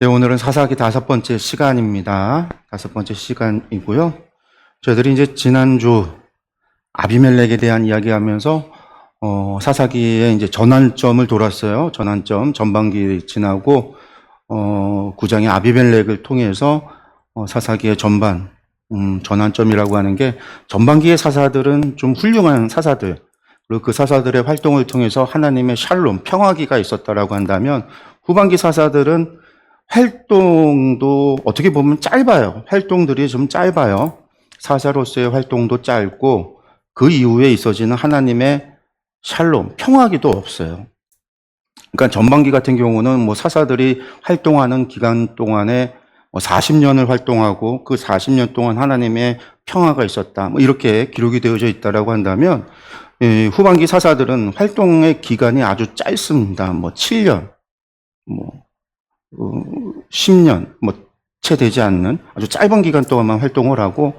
네, 오늘은 사사기 5번째 시간입니다. 5번째 시간이고요. 저희들이 이제 지난주 아비멜렉에 대한 이야기하면서 사사기의 이제 전환점을 돌았어요. 전환점, 전반기 지나고 9장의 아비멜렉을 통해서 사사기의 전반, 전환점이라고 하는 게 전반기의 사사들은 좀 훌륭한 사사들, 그리고 그 사사들의 활동을 통해서 하나님의 샬롬, 평화기가 있었다라고 한다면 후반기 사사들은 활동도 어떻게 보면 짧아요. 활동들이 좀 짧아요. 사사로서의 활동도 짧고 그 이후에 있어지는 하나님의 샬롬, 평화기도 없어요. 그러니까 전반기 같은 경우는 뭐 사사들이 활동하는 기간 동안에 40년을 활동하고 그 40년 동안 하나님의 평화가 있었다. 뭐 이렇게 기록이 되어져 있다라고 한다면 후반기 사사들은 활동의 기간이 아주 짧습니다. 뭐 7년, 뭐 10년, 채 되지 않는 아주 짧은 기간 동안만 활동을 하고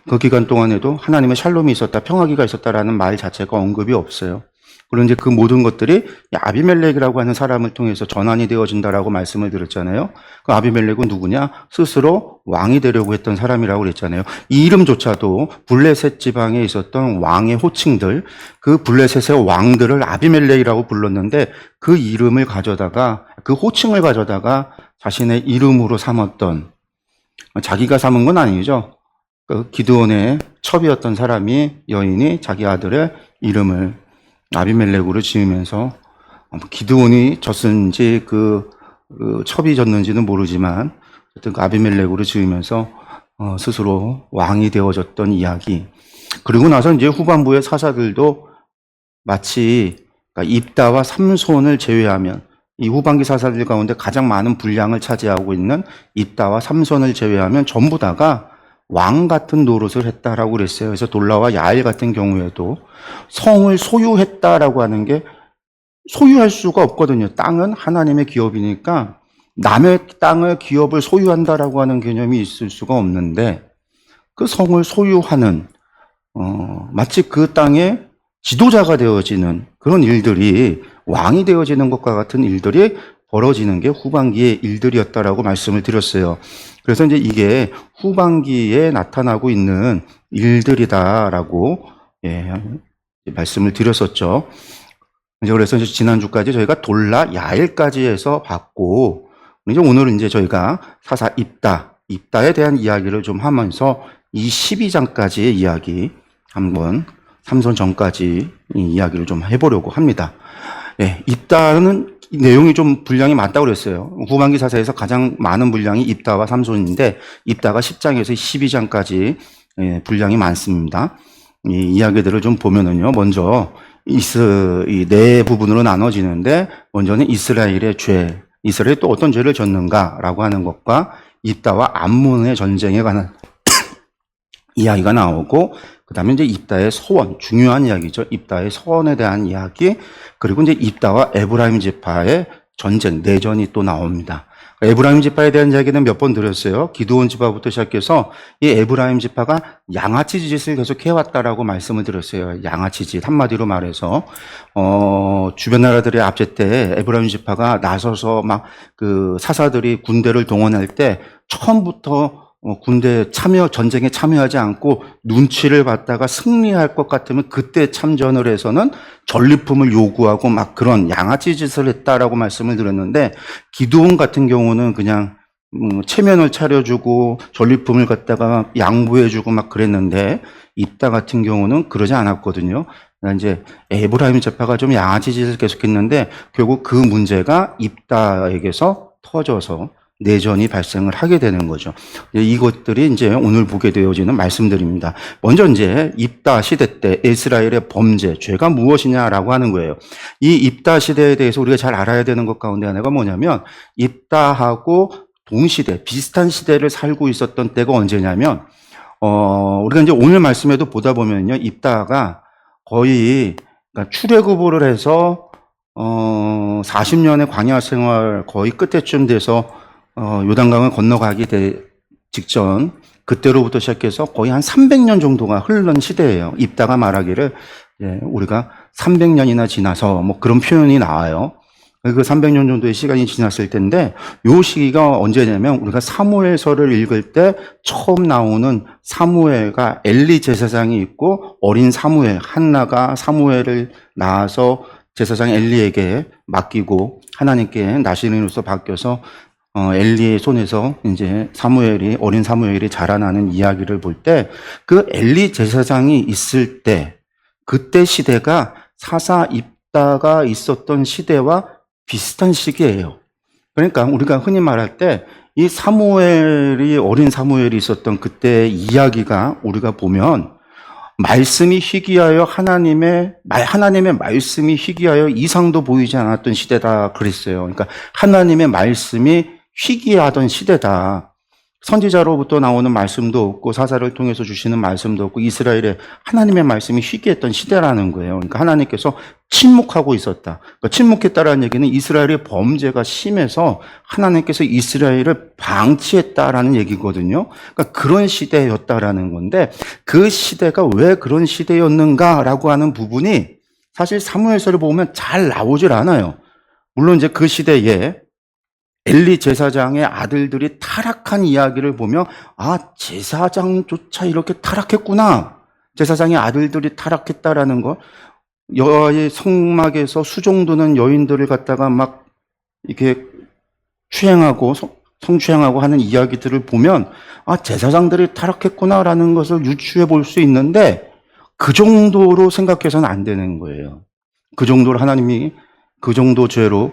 그 기간 동안에도 하나님의 샬롬이 있었다, 평화기가 있었다라는 말 자체가 언급이 없어요. 그리고 이제 그 모든 것들이 아비멜렉이라고 하는 사람을 통해서 전환이 되어진다라고 말씀을 드렸잖아요. 그 아비멜렉은 누구냐? 스스로 왕이 되려고 했던 사람이라고 그랬잖아요. 이 이름조차도 블레셋 지방에 있었던 왕의 호칭들, 그 블레셋의 왕들을 아비멜렉이라고 불렀는데 그 이름을 가져다가, 그 호칭을 가져다가 자신의 이름으로 삼았던, 자기가 삼은 건 아니죠. 그 기드온의 첩이었던 여인이 자기 아들의 이름을 아비멜렉으로 지으면서 기드온이 졌는지 그 첩이 졌는지는 모르지만 어쨌든 그 아비멜렉으로 지으면서 스스로 왕이 되어졌던 이야기. 그리고 나서 이제 후반부의 사사들도 마치 입다와 삼손을 제외하면 이 후반기 사사들 가운데 가장 많은 분량을 차지하고 있는 입다와 삼손을 제외하면 전부 다가 왕 같은 노릇을 했다라고 그랬어요. 그래서 돌라와 야일 같은 경우에도 성을 소유했다라고 하는 게 소유할 수가 없거든요. 땅은 하나님의 기업이니까 남의 땅을 기업을 소유한다라고 하는 개념이 있을 수가 없는데 그 성을 소유하는 마치 그 땅의 지도자가 되어지는 그런 일들이 왕이 되어지는 것과 같은 일들이 벌어지는 게 후반기의 일들이었다라고 말씀을 드렸어요. 그래서 이제 이게 후반기에 나타나고 있는 일들이다라고 말씀을 드렸었죠. 그래서 이제 지난주까지 저희가 돌라 야일까지 해서 봤고, 이제 오늘은 이제 저희가 사사 입다에 대한 이야기를 좀 하면서 이 12장까지의 이야기 한번 삼손 전까지 이 이야기를 좀 해보려고 합니다. 입다는 내용이 좀 분량이 많다고 그랬어요. 후반기 사사에서 가장 많은 분량이 입다와 삼손인데 입다가 10장에서 12장까지 분량이 많습니다. 이 이야기들을 좀 보면은요. 먼저 이 네 부분으로 나눠지는데 먼저는 이스라엘의 죄, 이스라엘이 또 어떤 죄를 졌는가라고 하는 것과 입다와 암몬의 전쟁에 관한 이야기가 나오고 그 다음에 이제 입다의 서원, 중요한 이야기죠. 입다의 서원에 대한 이야기, 그리고 이제 입다와 에브라임 지파의 전쟁, 내전이 또 나옵니다. 에브라임 지파에 대한 이야기는 몇 번 드렸어요. 기드온 지파부터 시작해서 이 에브라임 지파가 양아치 짓을 계속 해왔다라고 말씀을 드렸어요. 양아치 짓, 한마디로 말해서 주변 나라들의 압제 때 에브라임 지파가 나서서 막 그 사사들이 군대를 동원할 때 처음부터 군대 전쟁에 참여하지 않고 눈치를 봤다가 승리할 것 같으면 그때 참전을 해서는 전리품을 요구하고 막 그런 양아치 짓을 했다라고 말씀을 드렸는데 기드온 같은 경우는 그냥 체면을 차려주고 전리품을 갖다가 양보해주고 막 그랬는데 입다 같은 경우는 그러지 않았거든요. 그러니까 이제 에브라임 지파가 좀 양아치 짓을 계속했는데 결국 그 문제가 입다에게서 터져서 내전이 발생을 하게 되는 거죠. 이것들이 이제 오늘 보게 되어지는 말씀들입니다. 먼저 이제 입다 시대 때 이스라엘의 범죄, 죄가 무엇이냐라고 하는 거예요. 이 입다 시대에 대해서 우리가 잘 알아야 되는 것 가운데 하나가 뭐냐면 입다하고 동시대, 비슷한 시대를 살고 있었던 때가 언제냐면 우리가 이제 오늘 말씀에도 보다 보면요. 입다가 거의 그러니까 출애굽을 해서 40년의 광야 생활 거의 끝에쯤 돼서 요단강을 건너가기 직전 그때로부터 시작해서 거의 한 300년 정도가 흐른 시대예요. 입다가 말하기를 우리가 300년이나 지나서 뭐 그런 표현이 나와요. 그 300년 정도의 시간이 지났을 텐데 요 시기가 언제냐면 우리가 사무엘서를 읽을 때 처음 나오는 사무엘과 엘리 제사장이 있고 어린 사무엘 한나가 사무엘을 낳아서 제사장 엘리에게 맡기고 하나님께 나시린으로서 바뀌어서 엘리의 손에서 이제 어린 사무엘이 자라나는 이야기를 볼 때 그 엘리 제사장이 있을 때 그때 시대가 사사 입다가 있었던 시대와 비슷한 시기예요. 그러니까 우리가 흔히 말할 때 이 어린 사무엘이 있었던 그때 이야기가 우리가 보면 말씀이 희귀하여 하나님의 말씀이 희귀하여 이상도 보이지 않았던 시대다 그랬어요. 그러니까 하나님의 말씀이 희귀하던 시대다. 선지자로부터 나오는 말씀도 없고 사사를 통해서 주시는 말씀도 없고 이스라엘에 하나님의 말씀이 희귀했던 시대라는 거예요. 그러니까 하나님께서 침묵하고 있었다. 그러니까 침묵했다라는 얘기는 이스라엘의 범죄가 심해서 하나님께서 이스라엘을 방치했다라는 얘기거든요. 그러니까 그런 시대였다라는 건데 그 시대가 왜 그런 시대였는가라고 하는 부분이 사실 사무엘서를 보면 잘 나오질 않아요. 물론 이제 그 시대에 엘리 제사장의 아들들이 타락한 이야기를 보면 제사장조차 이렇게 타락했구나. 제사장의 아들들이 타락했다라는 거. 여호와의 성막에서 수종드는 여인들을 갖다가 막 이렇게 성추행하고 하는 이야기들을 보면 제사장들이 타락했구나라는 것을 유추해 볼 수 있는데 그 정도로 생각해서는 안 되는 거예요. 그 정도로 하나님이 그 정도 죄로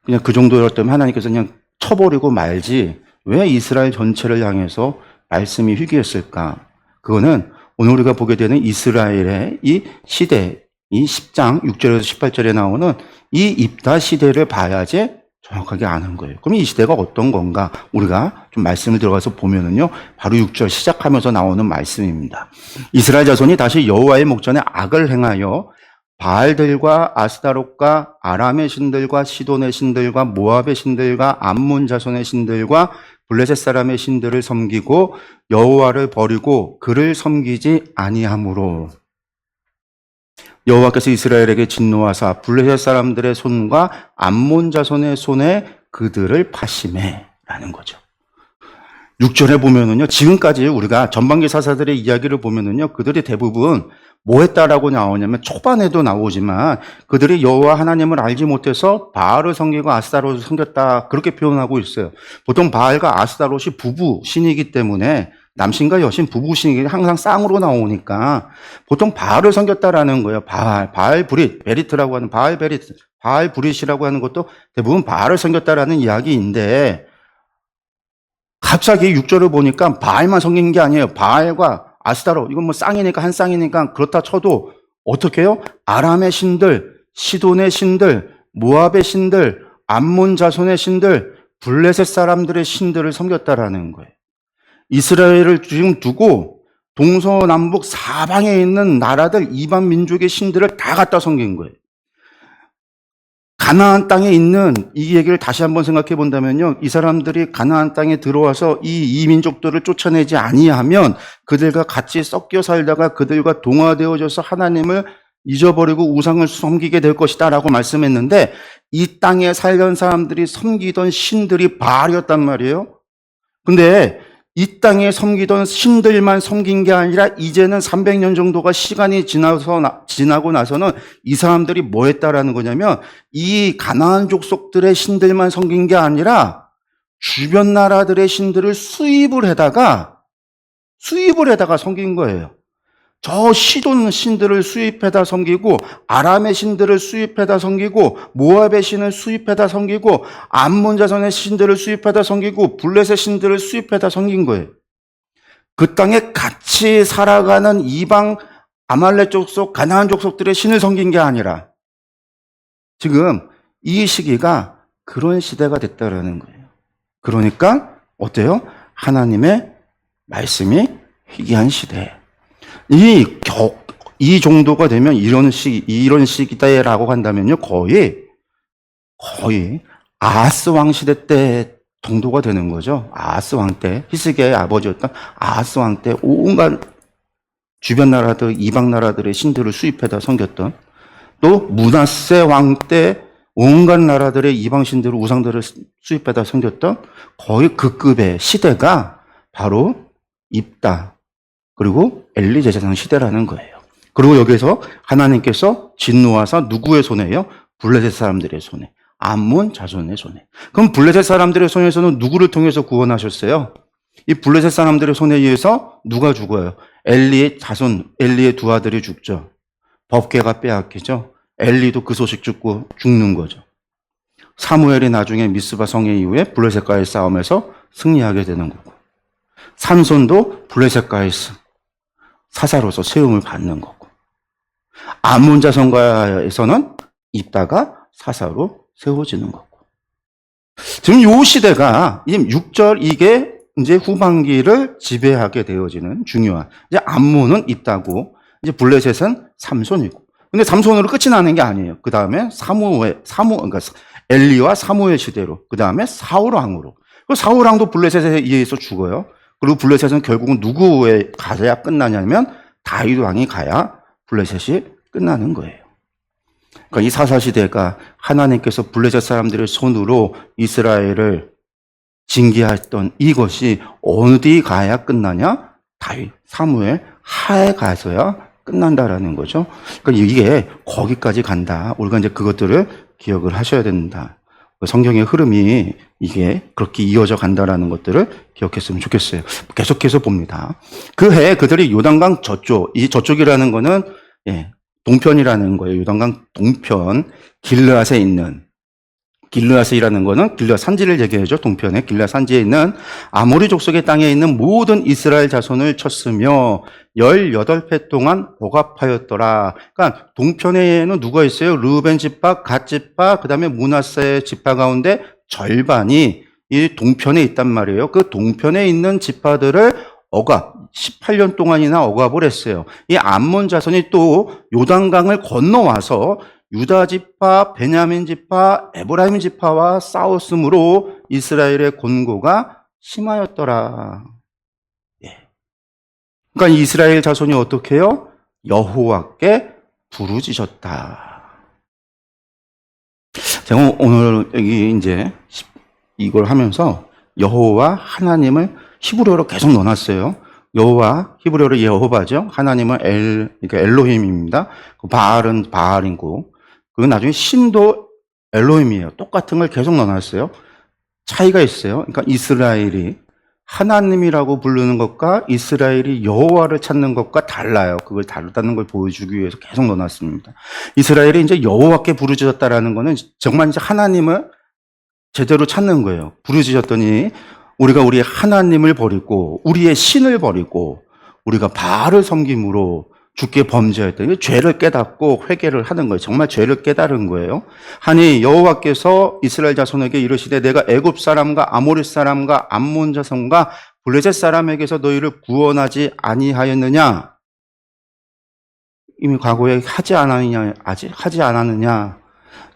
그냥 그 정도였다면 하나님께서 그냥 쳐버리고 말지 왜 이스라엘 전체를 향해서 말씀이 희귀했을까? 그거는 오늘 우리가 보게 되는 이스라엘의 이 시대, 이 10장 6절에서 18절에 나오는 이 입다 시대를 봐야지 정확하게 아는 거예요. 그럼 이 시대가 어떤 건가? 우리가 좀 말씀을 들어가서 보면은요, 바로 6절 시작하면서 나오는 말씀입니다. 이스라엘 자손이 다시 여호와의 목전에 악을 행하여 바알들과 아스타롯과 아람의 신들과 시돈의 신들과 모압의 신들과 암몬 자손의 신들과 블레셋 사람의 신들을 섬기고 여호와를 버리고 그를 섬기지 아니하므로 여호와께서 이스라엘에게 진노하사 블레셋 사람들의 손과 암몬 자손의 손에 그들을 파심해라는 거죠. 6절에 보면은요, 지금까지 우리가 전반기 사사들의 이야기를 보면은요, 그들이 대부분 뭐 했다라고 나오냐면 초반에도 나오지만 그들이 여호와 하나님을 알지 못해서 바알을 섬기고 아스타롯을 섬겼다 그렇게 표현하고 있어요. 보통 바알과 아스타롯이 부부 신이기 때문에 남신과 여신 부부 신이 항상 쌍으로 나오니까 보통 바알을 섬겼다라는 거예요. 바알 브릿, 베리트라고 하는 바알 베리트, 바알 브릿이라고 하는 것도 대부분 바알을 섬겼다라는 이야기인데 갑자기 6절을 보니까 바알만 섬긴 게 아니에요. 바알과 아스타롯, 이건 뭐 쌍이니까 한 쌍이니까 그렇다 쳐도 어떻게 해요? 아람의 신들, 시돈의 신들, 모압의 신들, 암몬 자손의 신들, 블레셋 사람들의 신들을 섬겼다라는 거예요. 이스라엘을 지금 두고 동서남북 사방에 있는 나라들, 이방 민족의 신들을 다 갖다 섬긴 거예요. 가나안 땅에 있는 이 얘기를 다시 한번 생각해 본다면요. 이 사람들이 가나안 땅에 들어와서 이 민족들을 쫓아내지 아니하면 그들과 같이 섞여 살다가 그들과 동화되어져서 하나님을 잊어버리고 우상을 섬기게 될 것이다 라고 말씀했는데 이 땅에 살던 사람들이 섬기던 신들이 바알이었단 말이에요. 근데 이 땅에 섬기던 신들만 섬긴 게 아니라 이제는 300년 정도가 시간이 지나고 나서는 이 사람들이 뭐 했다라는 거냐면 이 가나안 족속들의 신들만 섬긴 게 아니라 주변 나라들의 신들을 수입을 해다가 섬긴 거예요. 저 시돈 신들을 수입해다 섬기고 아람의 신들을 수입해다 섬기고 모압의 신을 수입해다 섬기고 암몬 자손의 신들을 수입해다 섬기고 블레셋 신들을 수입해다 섬긴 거예요. 그 땅에 같이 살아가는 이방 아말렉 족속, 가나안 족속들의 신을 섬긴 게 아니라 지금 이 시기가 그런 시대가 됐다라는 거예요. 그러니까 어때요? 하나님의 말씀이 희귀한 시대. 이 정도가 되면 이런 시기다라고 한다면요, 거의 아하스 왕 시대 때 정도가 되는 거죠. 아하스 왕 때, 히스기야의 아버지였던 아하스 왕 때 온갖 주변 나라들, 이방 나라들의 신들을 수입해다 섬겼던 또 므낫세 왕 때 온갖 나라들의 이방신들을 우상들을 수입하다 생겼던 거의 그 급의 시대가 바로 입다 그리고 엘리 제사장 시대라는 거예요. 그리고 여기서 하나님께서 진노하사 누구의 손에요? 블레셋 사람들의 손에. 암몬 자손의 손에. 그럼 블레셋 사람들의 손에서는 누구를 통해서 구원하셨어요? 이 블레셋 사람들의 손에 의해서 누가 죽어요? 엘리의 자손, 엘리의 두 아들이 죽죠. 법궤가 빼앗기죠. 엘리도 그 소식 듣고 죽는 거죠. 사무엘이 나중에 미스바 성회 이후에 블레셋과의 싸움에서 승리하게 되는 거고, 삼손도 블레셋과의 사사로서 세움을 받는 거고, 암몬 자손과에서는 입다가 사사로 세워지는 거고. 지금 이 시대가 6절 이게 이제 후반기를 지배하게 되어지는 중요한, 이제 암몬은 입다고, 이제 블레셋은 삼손이고. 근데 삼손으로 끝이 나는 게 아니에요. 그 다음에 그러니까 엘리와 사무엘 시대로, 그 다음에 사울 왕으로. 그 사울 왕도 블레셋에 의해서 죽어요. 그리고 블레셋은 결국은 누구에 가야 끝나냐면 다윗 왕이 가야 블레셋이 끝나는 거예요. 그러니까 이 사사 시대가 하나님께서 블레셋 사람들의 손으로 이스라엘을 징계했던 이것이 어디 가야 끝나냐? 다윗, 사무엘 하에 가서야 끝난다라는 거죠. 그러니까 이게 거기까지 간다. 우리가 이제 그것들을 기억을 하셔야 된다. 성경의 흐름이 이게 그렇게 이어져 간다라는 것들을 기억했으면 좋겠어요. 계속해서 봅니다. 그 해 그들이 요단강 저쪽, 이 저쪽이라는 거는 동편이라는 거예요. 요단강 동편, 길르앗에 있는, 길르앗이라는 거는 길르앗 산지를 얘기하죠. 동편에 길르앗 산지에 있는 아모리 족속의 땅에 있는 모든 이스라엘 자손을 쳤으며 18해 동안 복합하였더라. 그러니까 동편에는 누가 있어요? 르우벤 지파, 갓 지파, 그다음에 므낫세 지파 가운데 절반이 이 동편에 있단 말이에요. 그 동편에 있는 지파들을 18년 동안이나 억압을 했어요. 이 암몬 자손이 또 요단강을 건너와서 유다 지파, 베냐민 지파, 에브라임 지파와 싸웠으므로 이스라엘의 곤고가 심하였더라. 그러니까 이스라엘 자손이 어떻게 해요? 여호와께 부르짖었다. 제가 오늘 여기 이제 이걸 하면서 여호와 하나님을 히브리어로 계속 넣어놨어요. 여호와, 히브리어로 여호바죠. 하나님은 그러니까 엘로힘입니다. 바알은 바알이고, 그 나중에 신도 엘로힘이에요. 똑같은 걸 계속 넣어놨어요. 차이가 있어요. 그러니까 이스라엘이 하나님이라고 부르는 것과 이스라엘이 여호와를 찾는 것과 달라요. 그걸 다르다는 걸 보여주기 위해서 계속 넣어놨습니다. 이스라엘이 이제 여호와께 부르짖었다라는 거는 정말 이제 하나님을 제대로 찾는 거예요. 부르짖었더니 우리가 우리의 하나님을 버리고 우리의 신을 버리고 우리가 바알을 섬김으로 주께 범죄했더니 죄를 깨닫고 회개를 하는 거예요. 정말 죄를 깨달은 거예요. 하니 여호와께서 이스라엘 자손에게 이르시되 내가 애굽 사람과 아모리 사람과 암몬 자손과 블레셋 사람에게서 너희를 구원하지 아니하였느냐? 이미 과거에 하지 않았느냐?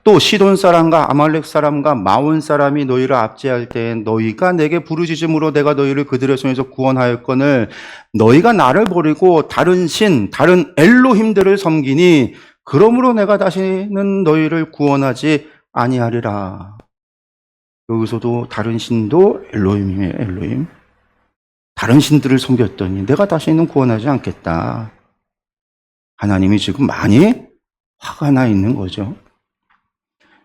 또 시돈 사람과 아말렉 사람과 마온 사람이 너희를 압제할 때에 너희가 내게 부르짖음으로 내가 너희를 그들의 손에서 구원하였거늘 너희가 나를 버리고 다른 신, 다른 엘로힘들을 섬기니 그러므로 내가 다시는 너희를 구원하지 아니하리라. 여기서도 다른 신도 엘로힘이에요. 엘로힘. 다른 신들을 섬겼더니 내가 다시는 구원하지 않겠다. 하나님이 지금 많이 화가 나 있는 거죠.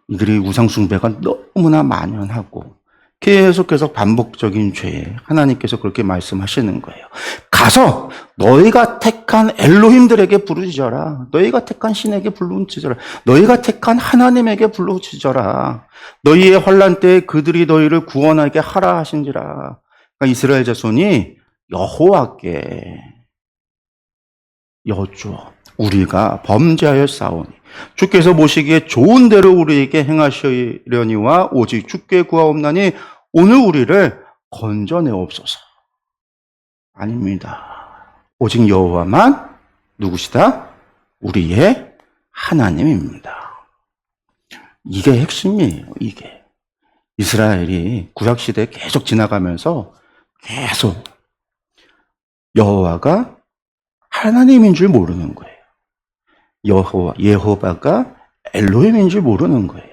이들이 우상숭배가 너무나 만연하고 계속 반복적인 죄에 하나님께서 그렇게 말씀하시는 거예요. 가서 너희가 택한 엘로힘들에게 부르짖어라. 너희가 택한 신에게 부르짖어라. 너희가 택한 하나님에게 부르짖어라. 너희의 환난 때에 그들이 너희를 구원하게 하라 하신지라. 그러니까 이스라엘 자손이 여호와께 여쭈어 우리가 범죄하여 싸우니 주께서 보시기에 좋은 대로 우리에게 행하시려니와 오직 주께 구하옵나니 오늘 우리를 건져내옵소서. 아닙니다. 오직 여호와만 누구시다? 우리의 하나님입니다. 이게 핵심이에요. 이게 이스라엘이 구약시대에 계속 지나가면서 계속 여호와가 하나님인 줄 모르는 거예요. 예호바가 엘로힘인 줄 모르는 거예요.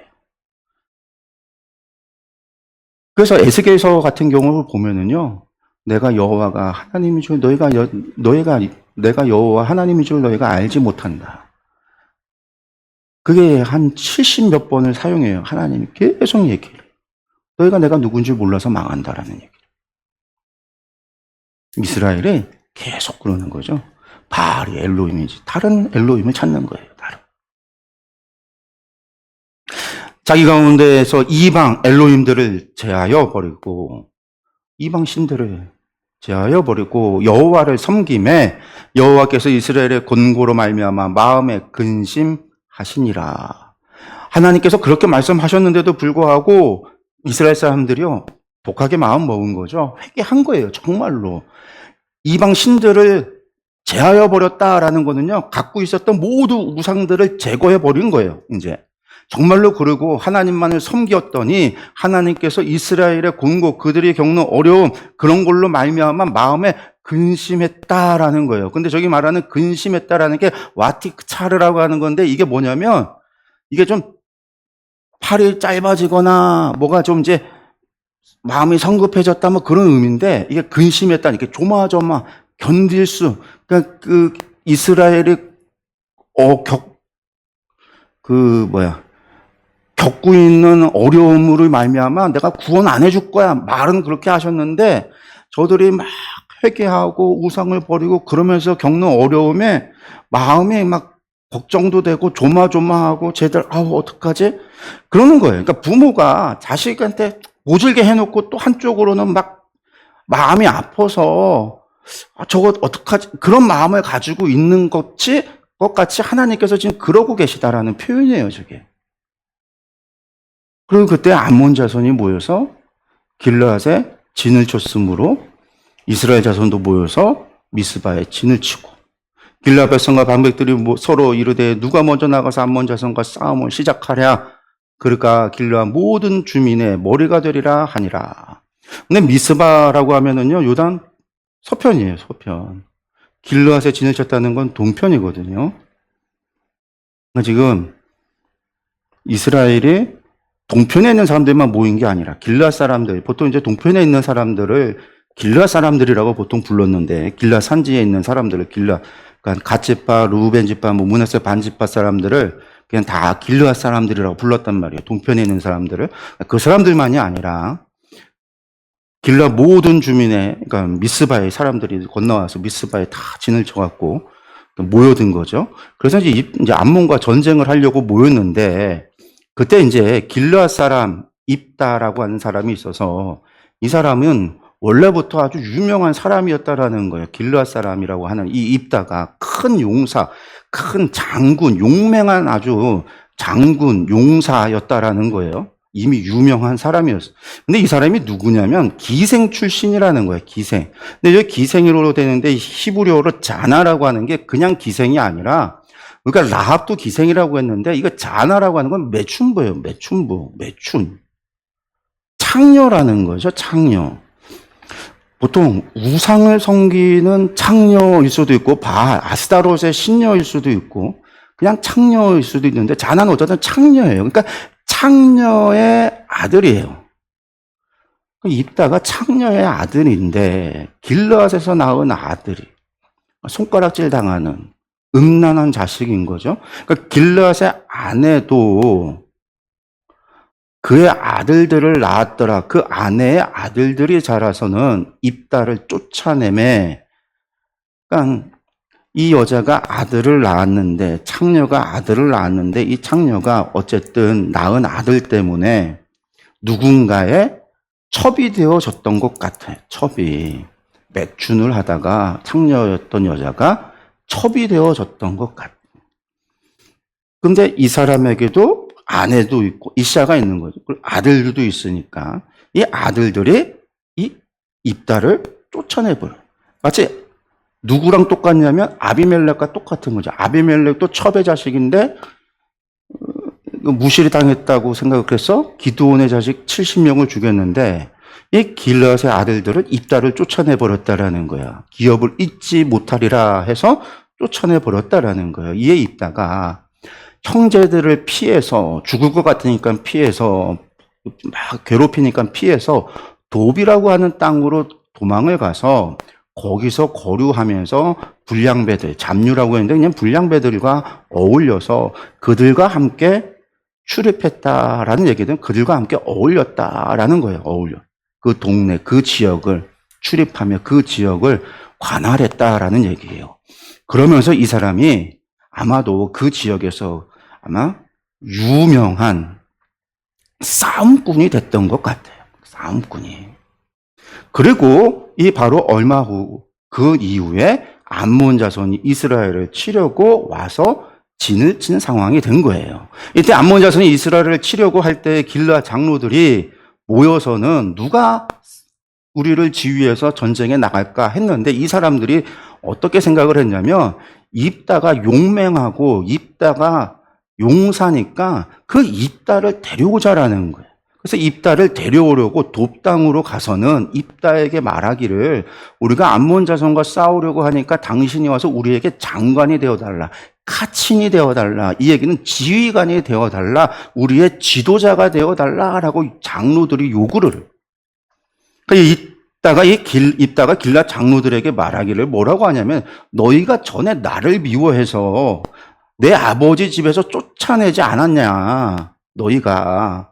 그래서 에스겔서 같은 경우를 보면은요, 내가 여호와가 하나님인 줄 내가 여호와 하나님인 줄 너희가 알지 못한다. 그게 한 70 몇 번을 사용해요. 하나님이 계속 얘기를. 너희가 내가 누군지 몰라서 망한다라는 얘기를. 이스라엘이 계속 그러는 거죠. 바알이 엘로힘인지 다른 엘로힘을 찾는 거예요. 다른. 자기 가운데에서 이방 엘로힘들을 제하여 버리고 이방 신들을 제하여 버리고 여호와를 섬김에 여호와께서 이스라엘의 곤고로 말미암아 마음에 근심하시니라. 하나님께서 그렇게 말씀하셨는데도 불구하고 이스라엘 사람들이요 독하게 마음 먹은 거죠. 회개한 거예요. 정말로. 이방 신들을 제하여 버렸다라는 거는요, 갖고 있었던 모두 우상들을 제거해 버린 거예요, 이제. 정말로 그러고 하나님만을 섬겼더니 하나님께서 이스라엘의 곤고, 그들이 겪는 어려움, 그런 걸로 말미암아 마음에 근심했다라는 거예요. 근데 저기 말하는 근심했다라는 게 와티크차르라고 하는 건데, 이게 뭐냐면, 이게 좀 팔이 짧아지거나 뭐가 좀 이제 마음이 성급해졌다 뭐 그런 의미인데, 이게 근심했다, 이렇게 조마조마 견딜 수, 그러니까 그 이스라엘이 겪고 있는 어려움으로 말미암아 내가 구원 안 해줄 거야. 말은 그렇게 하셨는데 저들이 막 회개하고 우상을 버리고 그러면서 겪는 어려움에 마음이 막 걱정도 되고 조마조마하고 쟤들 어떡하지? 그러는 거예요. 그러니까 부모가 자식한테 모질게 해놓고 또 한쪽으로는 막 마음이 아파서 저거 어떡하지? 그런 마음을 가지고 있는 것 같이 하나님께서 지금 그러고 계시다라는 표현이에요, 저게. 그리고 그때 암몬 자손이 모여서 길르앗에 진을 쳤으므로 이스라엘 자손도 모여서 미스바에 진을 치고 길르앗 백성과 방백들이 서로 이르되 누가 먼저 나가서 암몬 자손과 싸움을 시작하랴. 그러니까 길르앗 모든 주민의 머리가 되리라 하니라. 근데 미스바라고 하면은요, 요단 서편이에요, 서편. 길르앗에 진을 쳤다는 건 동편이거든요. 그러니까 지금 이스라엘이 동편에 있는 사람들만 모인 게 아니라 길르앗 사람들, 보통 이제 동편에 있는 사람들을 길르앗 사람들이라고 보통 불렀는데, 길르앗 산지에 있는 사람들을 그러니까 갓지파, 루벤지파, 므낫세 반지파 사람들을 그냥 다 길르앗 사람들이라고 불렀단 말이에요. 동편에 있는 사람들을. 그 사람들만이 아니라 길르앗 모든 주민의, 그러니까 미스바의 사람들이 건너와서 미스바에 다 진을 쳐갖고 모여든 거죠. 그래서 이제 암몬과 전쟁을 하려고 모였는데, 그때 이제 길르앗 사람 입다라고 하는 사람이 있어서 이 사람은 원래부터 아주 유명한 사람이었다라는 거예요. 길르앗 사람이라고 하는 이 입다가 큰 용사, 큰 장군, 용맹한 아주 장군, 용사였다라는 거예요. 이미 유명한 사람이었어요. 근데 이 사람이 누구냐면 기생 출신이라는 거예요. 기생. 근데 여기 기생으로 되는데 히브리어로 자나라고 하는 게 그냥 기생이 아니라, 그러니까 라합도 기생이라고 했는데 이거 자나라고 하는 건 매춘부예요. 매춘. 창녀라는 거죠. 창녀. 보통 우상을 섬기는 창녀일 수도 있고 아스타롯의 신녀일 수도 있고 그냥 창녀일 수도 있는데, 자나는 어쨌든 창녀예요. 그러니까 창녀의 아들이에요. 입다가 창녀의 아들인데 길르앗에서 낳은 아들이 손가락질 당하는 음란한 자식인 거죠. 그러니까 길르앗의 아내도 그의 아들들을 낳았더라. 그 아내의 아들들이 자라서는 입다를 쫓아내매, 그러니까 이 여자가 아들을 낳았는데, 창녀가 아들을 낳았는데, 이 창녀가 어쨌든 낳은 아들 때문에 누군가의 첩이 되어졌던 것 같아요. 첩이. 매춘을 하다가 창녀였던 여자가 첩이 되어졌던 것 같아요. 근데 이 사람에게도 아내도 있고 이샤가 있는 거죠. 아들들도 있으니까 이 아들들이 이 입다를 쫓아내버려요. 마치 누구랑 똑같냐면 아비멜렉과 똑같은 거죠. 아비멜렉도 첩의 자식인데 무시를 당했다고 생각을 해서 기드온의 자식 70명을 죽였는데, 이 길르앗의 아들들은 입다를 쫓아내버렸다라는 거야. 기업을 잊지 못하리라 해서 쫓아내버렸다라는 거예요. 이에 입다가 형제들을 피해서, 죽을 것 같으니까 피해서 막 괴롭히니까 피해서 돕이라고 하는 땅으로 도망을 가서 거기서 거류하면서 불량배들, 잡류라고 했는데 그냥 불량배들과 어울려서 그들과 함께 출입했다라는 얘기는 그들과 함께 어울렸다라는 거예요. 어울려. 그 동네, 그 지역을 출입하며 그 지역을 관할했다라는 얘기예요. 그러면서 이 사람이 아마도 그 지역에서 아마 유명한 싸움꾼이 됐던 것 같아요. 싸움꾼이. 그리고 이 바로 얼마 후 그 이후에 암몬 자손이 이스라엘을 치려고 와서 진을 친 상황이 된 거예요. 이때 암몬 자손이 이스라엘을 치려고 할 때 길르앗 장로들이 모여서는 누가 우리를 지휘해서 전쟁에 나갈까 했는데 이 사람들이 어떻게 생각을 했냐면 입다가 용맹하고 입다가 용사니까 그 입다를 데려오자라는 거예요. 그래서 입다를 데려오려고 돕당으로 가서는 입다에게 말하기를 우리가 암몬 자손과 싸우려고 하니까 당신이 와서 우리에게 장관이 되어달라. 카친이 되어달라. 이 얘기는 지휘관이 되어달라. 우리의 지도자가 되어달라라고 장로들이 요구를 해요. 입다가 길앗 장로들에게 말하기를 뭐라고 하냐면 너희가 전에 나를 미워해서 내 아버지 집에서 쫓아내지 않았냐. 너희가.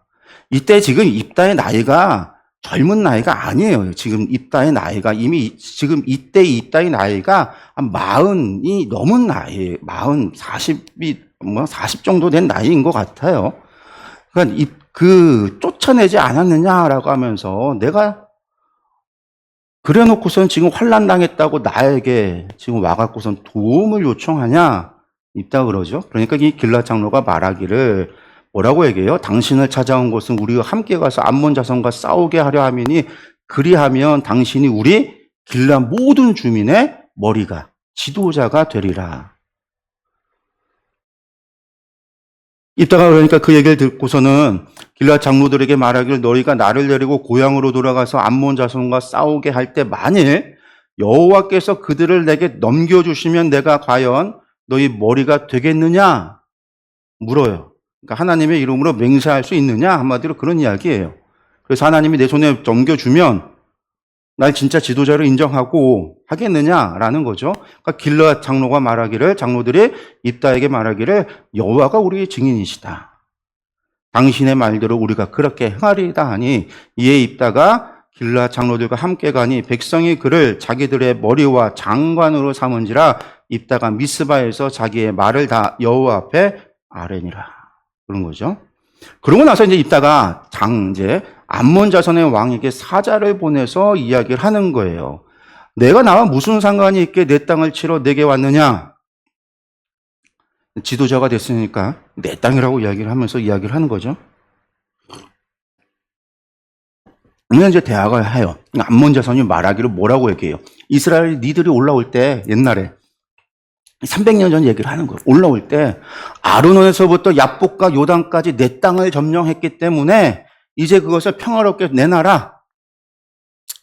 이때 지금 입다의 나이가 젊은 나이가 아니에요. 지금 입다의 나이가 이미 지금 이때 입다의 나이가 한 40이 넘은 나이, 40이 40 정도 된 나이인 것 같아요. 그러니까 쫓아내지 않았느냐라고 하면서 내가 그래 놓고선 지금 환난 당했다고 나에게 지금 와갖고선 도움을 요청하냐? 입다 그러죠. 그러니까 이 길앗 장로가 말하기를 뭐라고 얘기해요? 당신을 찾아온 것은 우리가 함께 가서 암몬 자손과 싸우게 하려 함이니 그리하면 당신이 우리 길앗 모든 주민의 머리가 지도자가 되리라. 입다가 그러니까 그 얘기를 듣고서는 길앗 장로들에게 말하기를 너희가 나를 데리고 고향으로 돌아가서 암몬 자손과 싸우게 할 때 만일 여호와께서 그들을 내게 넘겨주시면 내가 과연 너희 머리가 되겠느냐? 물어요. 그러니까 하나님의 이름으로 맹세할 수 있느냐? 한마디로 그런 이야기예요. 그래서 하나님이 내 손에 넘겨주면 날 진짜 지도자로 인정하고 하겠느냐라는 거죠. 그러니까 길앗 장로가 말하기를 장로들이 입다에게 말하기를 여호와가 우리의 증인이시다. 당신의 말대로 우리가 그렇게 행하리이다 하니 이에 입다가 길앗 장로들과 함께 가니 백성이 그를 자기들의 머리와 장관으로 삼은지라 입다가 미스바에서 자기의 말을 다 여호와 앞에 아뢰니라. 그런 거죠. 그러고 나서 이제 입다가 이제 암몬 자손의 왕에게 사자를 보내서 이야기를 하는 거예요. 내가 나와 무슨 상관이 있게 내 땅을 치러 내게 왔느냐? 지도자가 됐으니까 내 땅이라고 이야기를 하면서 이야기를 하는 거죠. 그러면 이제 대화를 해요. 암몬 자손이 말하기를 뭐라고 얘기해요? 이스라엘 니들이 올라올 때 옛날에 300년 전 얘기를 하는 거예요. 올라올 때 아르논에서부터 야복과 요단까지 내 땅을 점령했기 때문에 이제 그것을 평화롭게 내놔라.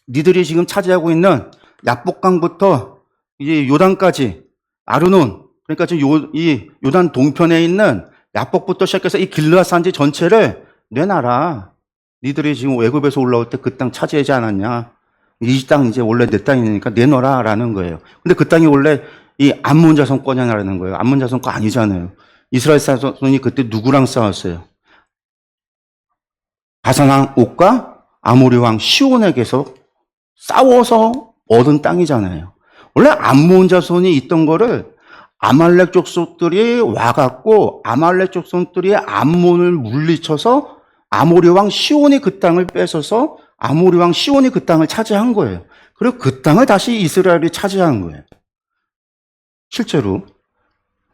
니들이 지금 차지하고 있는 야복강부터 이제 요단까지 아르논, 그러니까 지금 이 요단 동편에 있는 야복부터 시작해서 이 길르앗 산지 전체를 내놔라. 니들이 지금 외국에서 올라올 때 그 땅 차지하지 않았냐? 이 땅 이제 원래 내 땅이니까 내놔라라는 거예요. 근데 그 땅이 원래 이 암몬 자손 거냐라는 거예요. 암몬 자손 거 아니잖아요. 이스라엘 자손이 그때 누구랑 싸웠어요? 바산 왕 옥과 아모리 왕 시온에게서 싸워서 얻은 땅이잖아요. 원래 암몬 자손이 있던 거를 아말렉 족속들이 와갖고 아말렉 족속들이 암몬을 물리쳐서 아모리 왕 시온이 그 땅을 뺏어서 아모리 왕 시온이 그 땅을 차지한 거예요. 그리고 그 땅을 다시 이스라엘이 차지한 거예요. 실제로.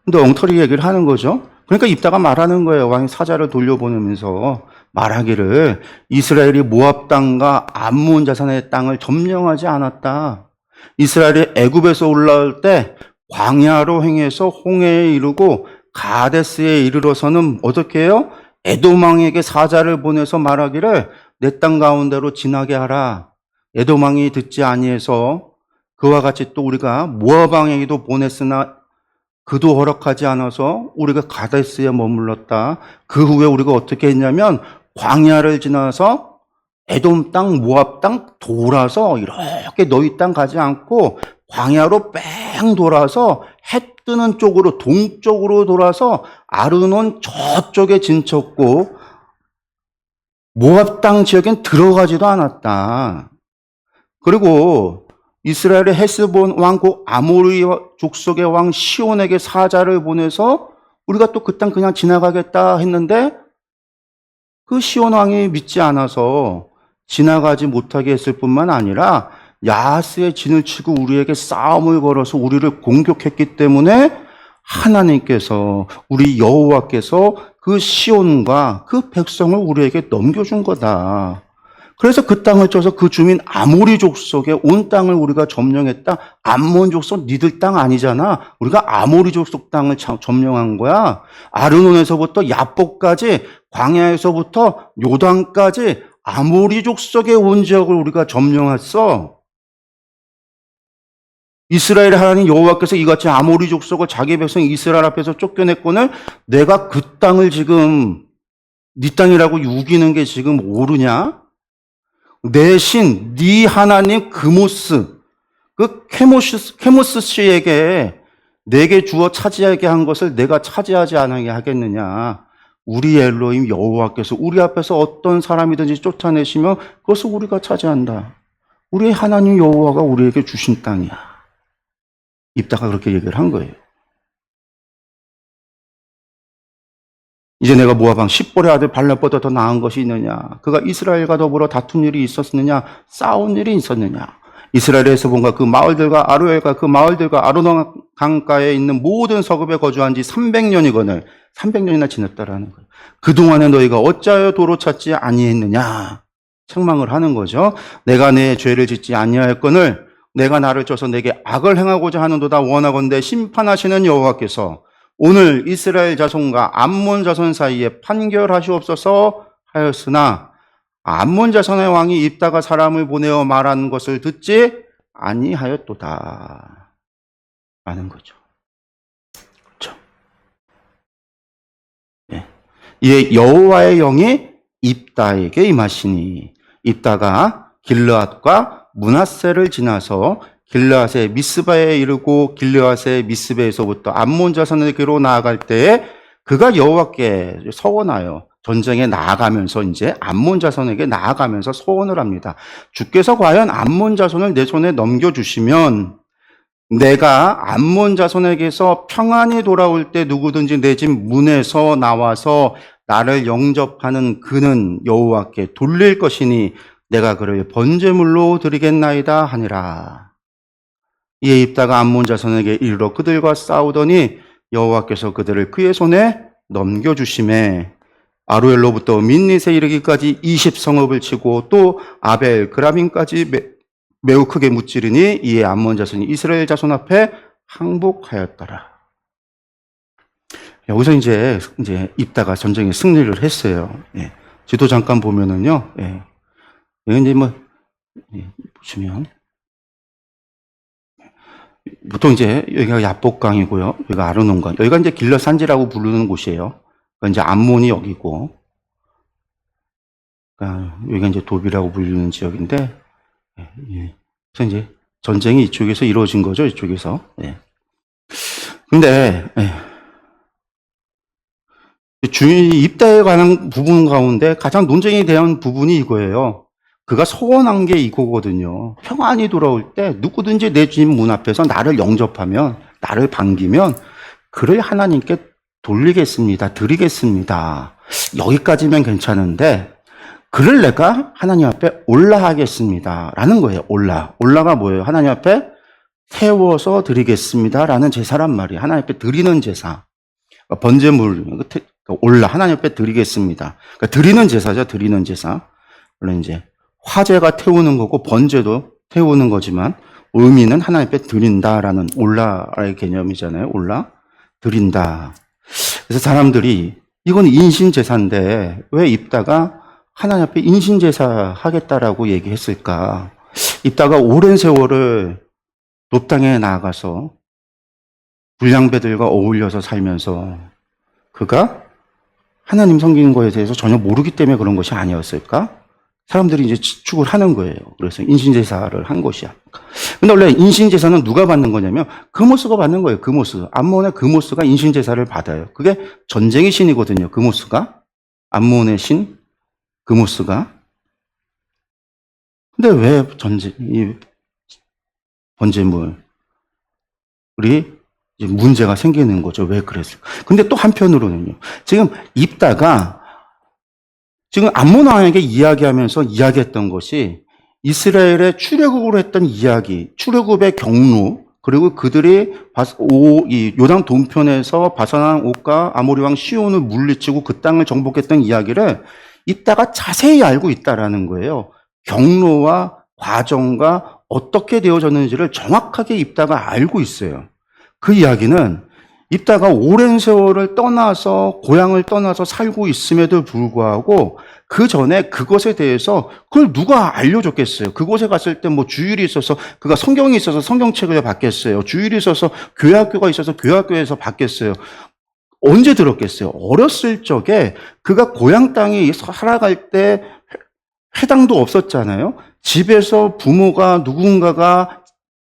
근데 엉터리 얘기를 하는 거죠. 그러니까 입다가 말하는 거예요. 왕이 사자를 돌려보내면서 말하기를 이스라엘이 모압 땅과 암몬 자손의 땅을 점령하지 않았다. 이스라엘이 애굽에서 올라올 때 광야로 행해서 홍해에 이르고 가데스에 이르러서는 어떻게 해요? 에돔 왕에게 사자를 보내서 말하기를 내 땅 가운데로 지나게 하라. 에돔 왕이 듣지 아니해서 그와 같이 또 우리가 모압 왕에게도 보냈으나 그도 허락하지 않아서 우리가 가데스에 머물렀다. 그 후에 우리가 어떻게 했냐면 광야를 지나서 에돔 땅, 모압 땅 돌아서 이렇게 너희 땅 가지 않고 광야로 뺑 돌아서 해 뜨는 쪽으로 동쪽으로 돌아서 아르논 저쪽에 진쳤고 모압 땅 지역엔 들어가지도 않았다. 그리고 이스라엘의 헤스본 왕 고 아모리 족속의 왕 시온에게 사자를 보내서 우리가 또 그 땅 그냥 지나가겠다 했는데 그 시온 왕이 믿지 않아서 지나가지 못하게 했을 뿐만 아니라 야하스의 진을 치고 우리에게 싸움을 걸어서 우리를 공격했기 때문에 하나님께서 우리 여호와께서 그 시온과 그 백성을 우리에게 넘겨준 거다. 그래서 그 땅을 쳐서 그 주민 아모리 족속의 온 땅을 우리가 점령했다. 암몬 족속 니들 땅 아니잖아. 우리가 아모리 족속 땅을 점령한 거야. 아르논에서부터 야복까지 광야에서부터 요단까지 아모리 족속의 온 지역을 우리가 점령했어. 이스라엘의 하나님 여호와께서 이같이 아모리 족속을 자기 백성 이스라엘 앞에서 쫓겨냈거늘 내가 그 땅을 지금 네 땅이라고 우기는 게 지금 옳으냐? 내 신, 네 하나님 그모스, 그 케모스 씨에게 내게 주어 차지하게 한 것을 내가 차지하지 않게 하겠느냐? 우리 엘로힘 여호와께서 우리 앞에서 어떤 사람이든지 쫓아내시면 그것을 우리가 차지한다. 우리 하나님 여호와가 우리에게 주신 땅이야. 입다가 그렇게 얘기를 한 거예요. 이제 내가 모압 왕 십볼의 아들 발렙보다 더 나은 것이 있느냐? 그가 이스라엘과 더불어 다툰 일이 있었느냐? 싸운 일이 있었느냐? 이스라엘에서 본가 그 마을들과 아로엘과 그 마을들과 아르논 강가에 있는 모든 서급에 거주한 지 300년이거늘 300년이나 지났다라는 거예요. 그동안에 너희가 어찌하여 도로 찾지 아니했느냐? 책망을 하는 거죠. 내가 내 죄를 짓지 아니하였거늘 내가 나를 쪄서 내게 악을 행하고자 하는도다. 원하건대 심판하시는 여호와께서 오늘 이스라엘 자손과 암몬 자손 사이에 판결하시옵소서 하였으나 암몬 자손의 왕이 입다가 사람을 보내어 말한 것을 듣지 아니하였도다 라는 거죠. 그렇죠. 네. 이에 여호와의 영이 입다에게 임하시니 입다가 길르앗과 므낫세를 지나서 길르앗의 미스바에 이르고 길르앗의 미스바에서부터 암몬 자손에게로 나아갈 때에 그가 여호와께 서원하여 전쟁에 나아가면서 이제 암몬 자손에게 나아가면서 서원을 합니다. 주께서 과연 암몬 자손을 내 손에 넘겨주시면 내가 암몬 자손에게서 평안히 돌아올 때 누구든지 내 집 문에서 나와서 나를 영접하는 그는 여호와께 돌릴 것이니 내가 그를 번제물로 드리겠나이다 하니라. 이에 입다가 암몬 자손에게 이르러 그들과 싸우더니 여호와께서 그들을 그의 손에 넘겨주심에 아로엘로부터 민닛에 이르기까지 20성읍을 치고 또 아벨 그라민까지 매우 크게 무찌르니 이에 암몬 자손이 이스라엘 자손 앞에 항복하였더라. 여기서 이제 입다가 전쟁에 승리를 했어요. 예. 지도 잠깐 보면은요. 예. 여기 이제 보시면 보통 이제 여기가 야복강이고요. 여기가 아르논강. 여기가 이제 길러산지라고 부르는 곳이에요. 그러니까 이제 암몬이 여기고, 그러니까 여기가 이제 도비라고 불리는 지역인데, 예. 그래서 이제 전쟁이 이쪽에서 이루어진 거죠. 이쪽에서. 예. 근데 주인 입다에 관한 부분 가운데 가장 논쟁이 되는 부분이 이거예요. 그가 서원한 게 이거거든요. 평안히 돌아올 때 누구든지 내 집 문 앞에서 나를 영접하면, 나를 반기면 그를 하나님께 돌리겠습니다. 드리겠습니다. 여기까지면 괜찮은데 그를 내가 하나님 앞에 올라하겠습니다. 라는 거예요. 올라가 뭐예요? 하나님 앞에 세워서 드리겠습니다. 라는 제사란 말이에요. 하나님 앞에 드리는 제사. 번제물, 하나님 앞에 드리겠습니다. 그러니까 드리는 제사죠. 드리는 제사. 물론 이제 화제가 태우는 거고 번제도 태우는 거지만 의미는 하나님 앞에 드린다라는 올라의 개념이잖아요. 드린다. 그래서 사람들이 이건 인신제사인데 왜 입다가 하나님 앞에 인신제사 하겠다라고 얘기했을까? 입다가 오랜 세월을 높당에 나아가서 불량배들과 어울려서 살면서 그가 하나님 섬기는 거에 대해서 전혀 모르기 때문에 그런 것이 아니었을까? 사람들이 이제 추측을 하는 거예요. 그래서 인신제사를 한 것이야. 근데 원래 인신제사는 누가 받는 거냐면 그모스가 받는 거예요. 그모스. 암몬의 그모스가 인신제사를 받아요. 그게 전쟁의 신이거든요. 그모스가. 암몬의 신 그모스가. 근데 왜 이 번제물이 이제 문제가 생기는 거죠. 왜 그랬을까? 근데 또 한편으로는요. 지금 입다가 지금 암몬 왕에게 이야기하면서 이야기했던 것이 이스라엘의 출애굽으로 했던 이야기, 출애굽의 경로, 그리고 그들이 이 요단 동편에서 바산왕 옥과 아모리 왕 시온을 물리치고 그 땅을 정복했던 이야기를 입다가 자세히 알고 있다라는 거예요. 경로와 과정과 어떻게 되어졌는지를 정확하게 입다가 알고 있어요. 그 이야기는 입다가 오랜 세월을 떠나서 고향을 떠나서 살고 있음에도 불구하고 그 전에 그것에 대해서 그걸 누가 알려줬겠어요. 그곳에 갔을 때 뭐 주일이 있어서 그가 성경이 있어서 성경책을 받겠어요. 주일이 있어서 교회학교가 있어서 교회학교에서 받겠어요. 언제 들었겠어요? 어렸을 적에 그가 고향 땅에 살아갈 때 회당도 없었잖아요. 집에서 부모가 누군가가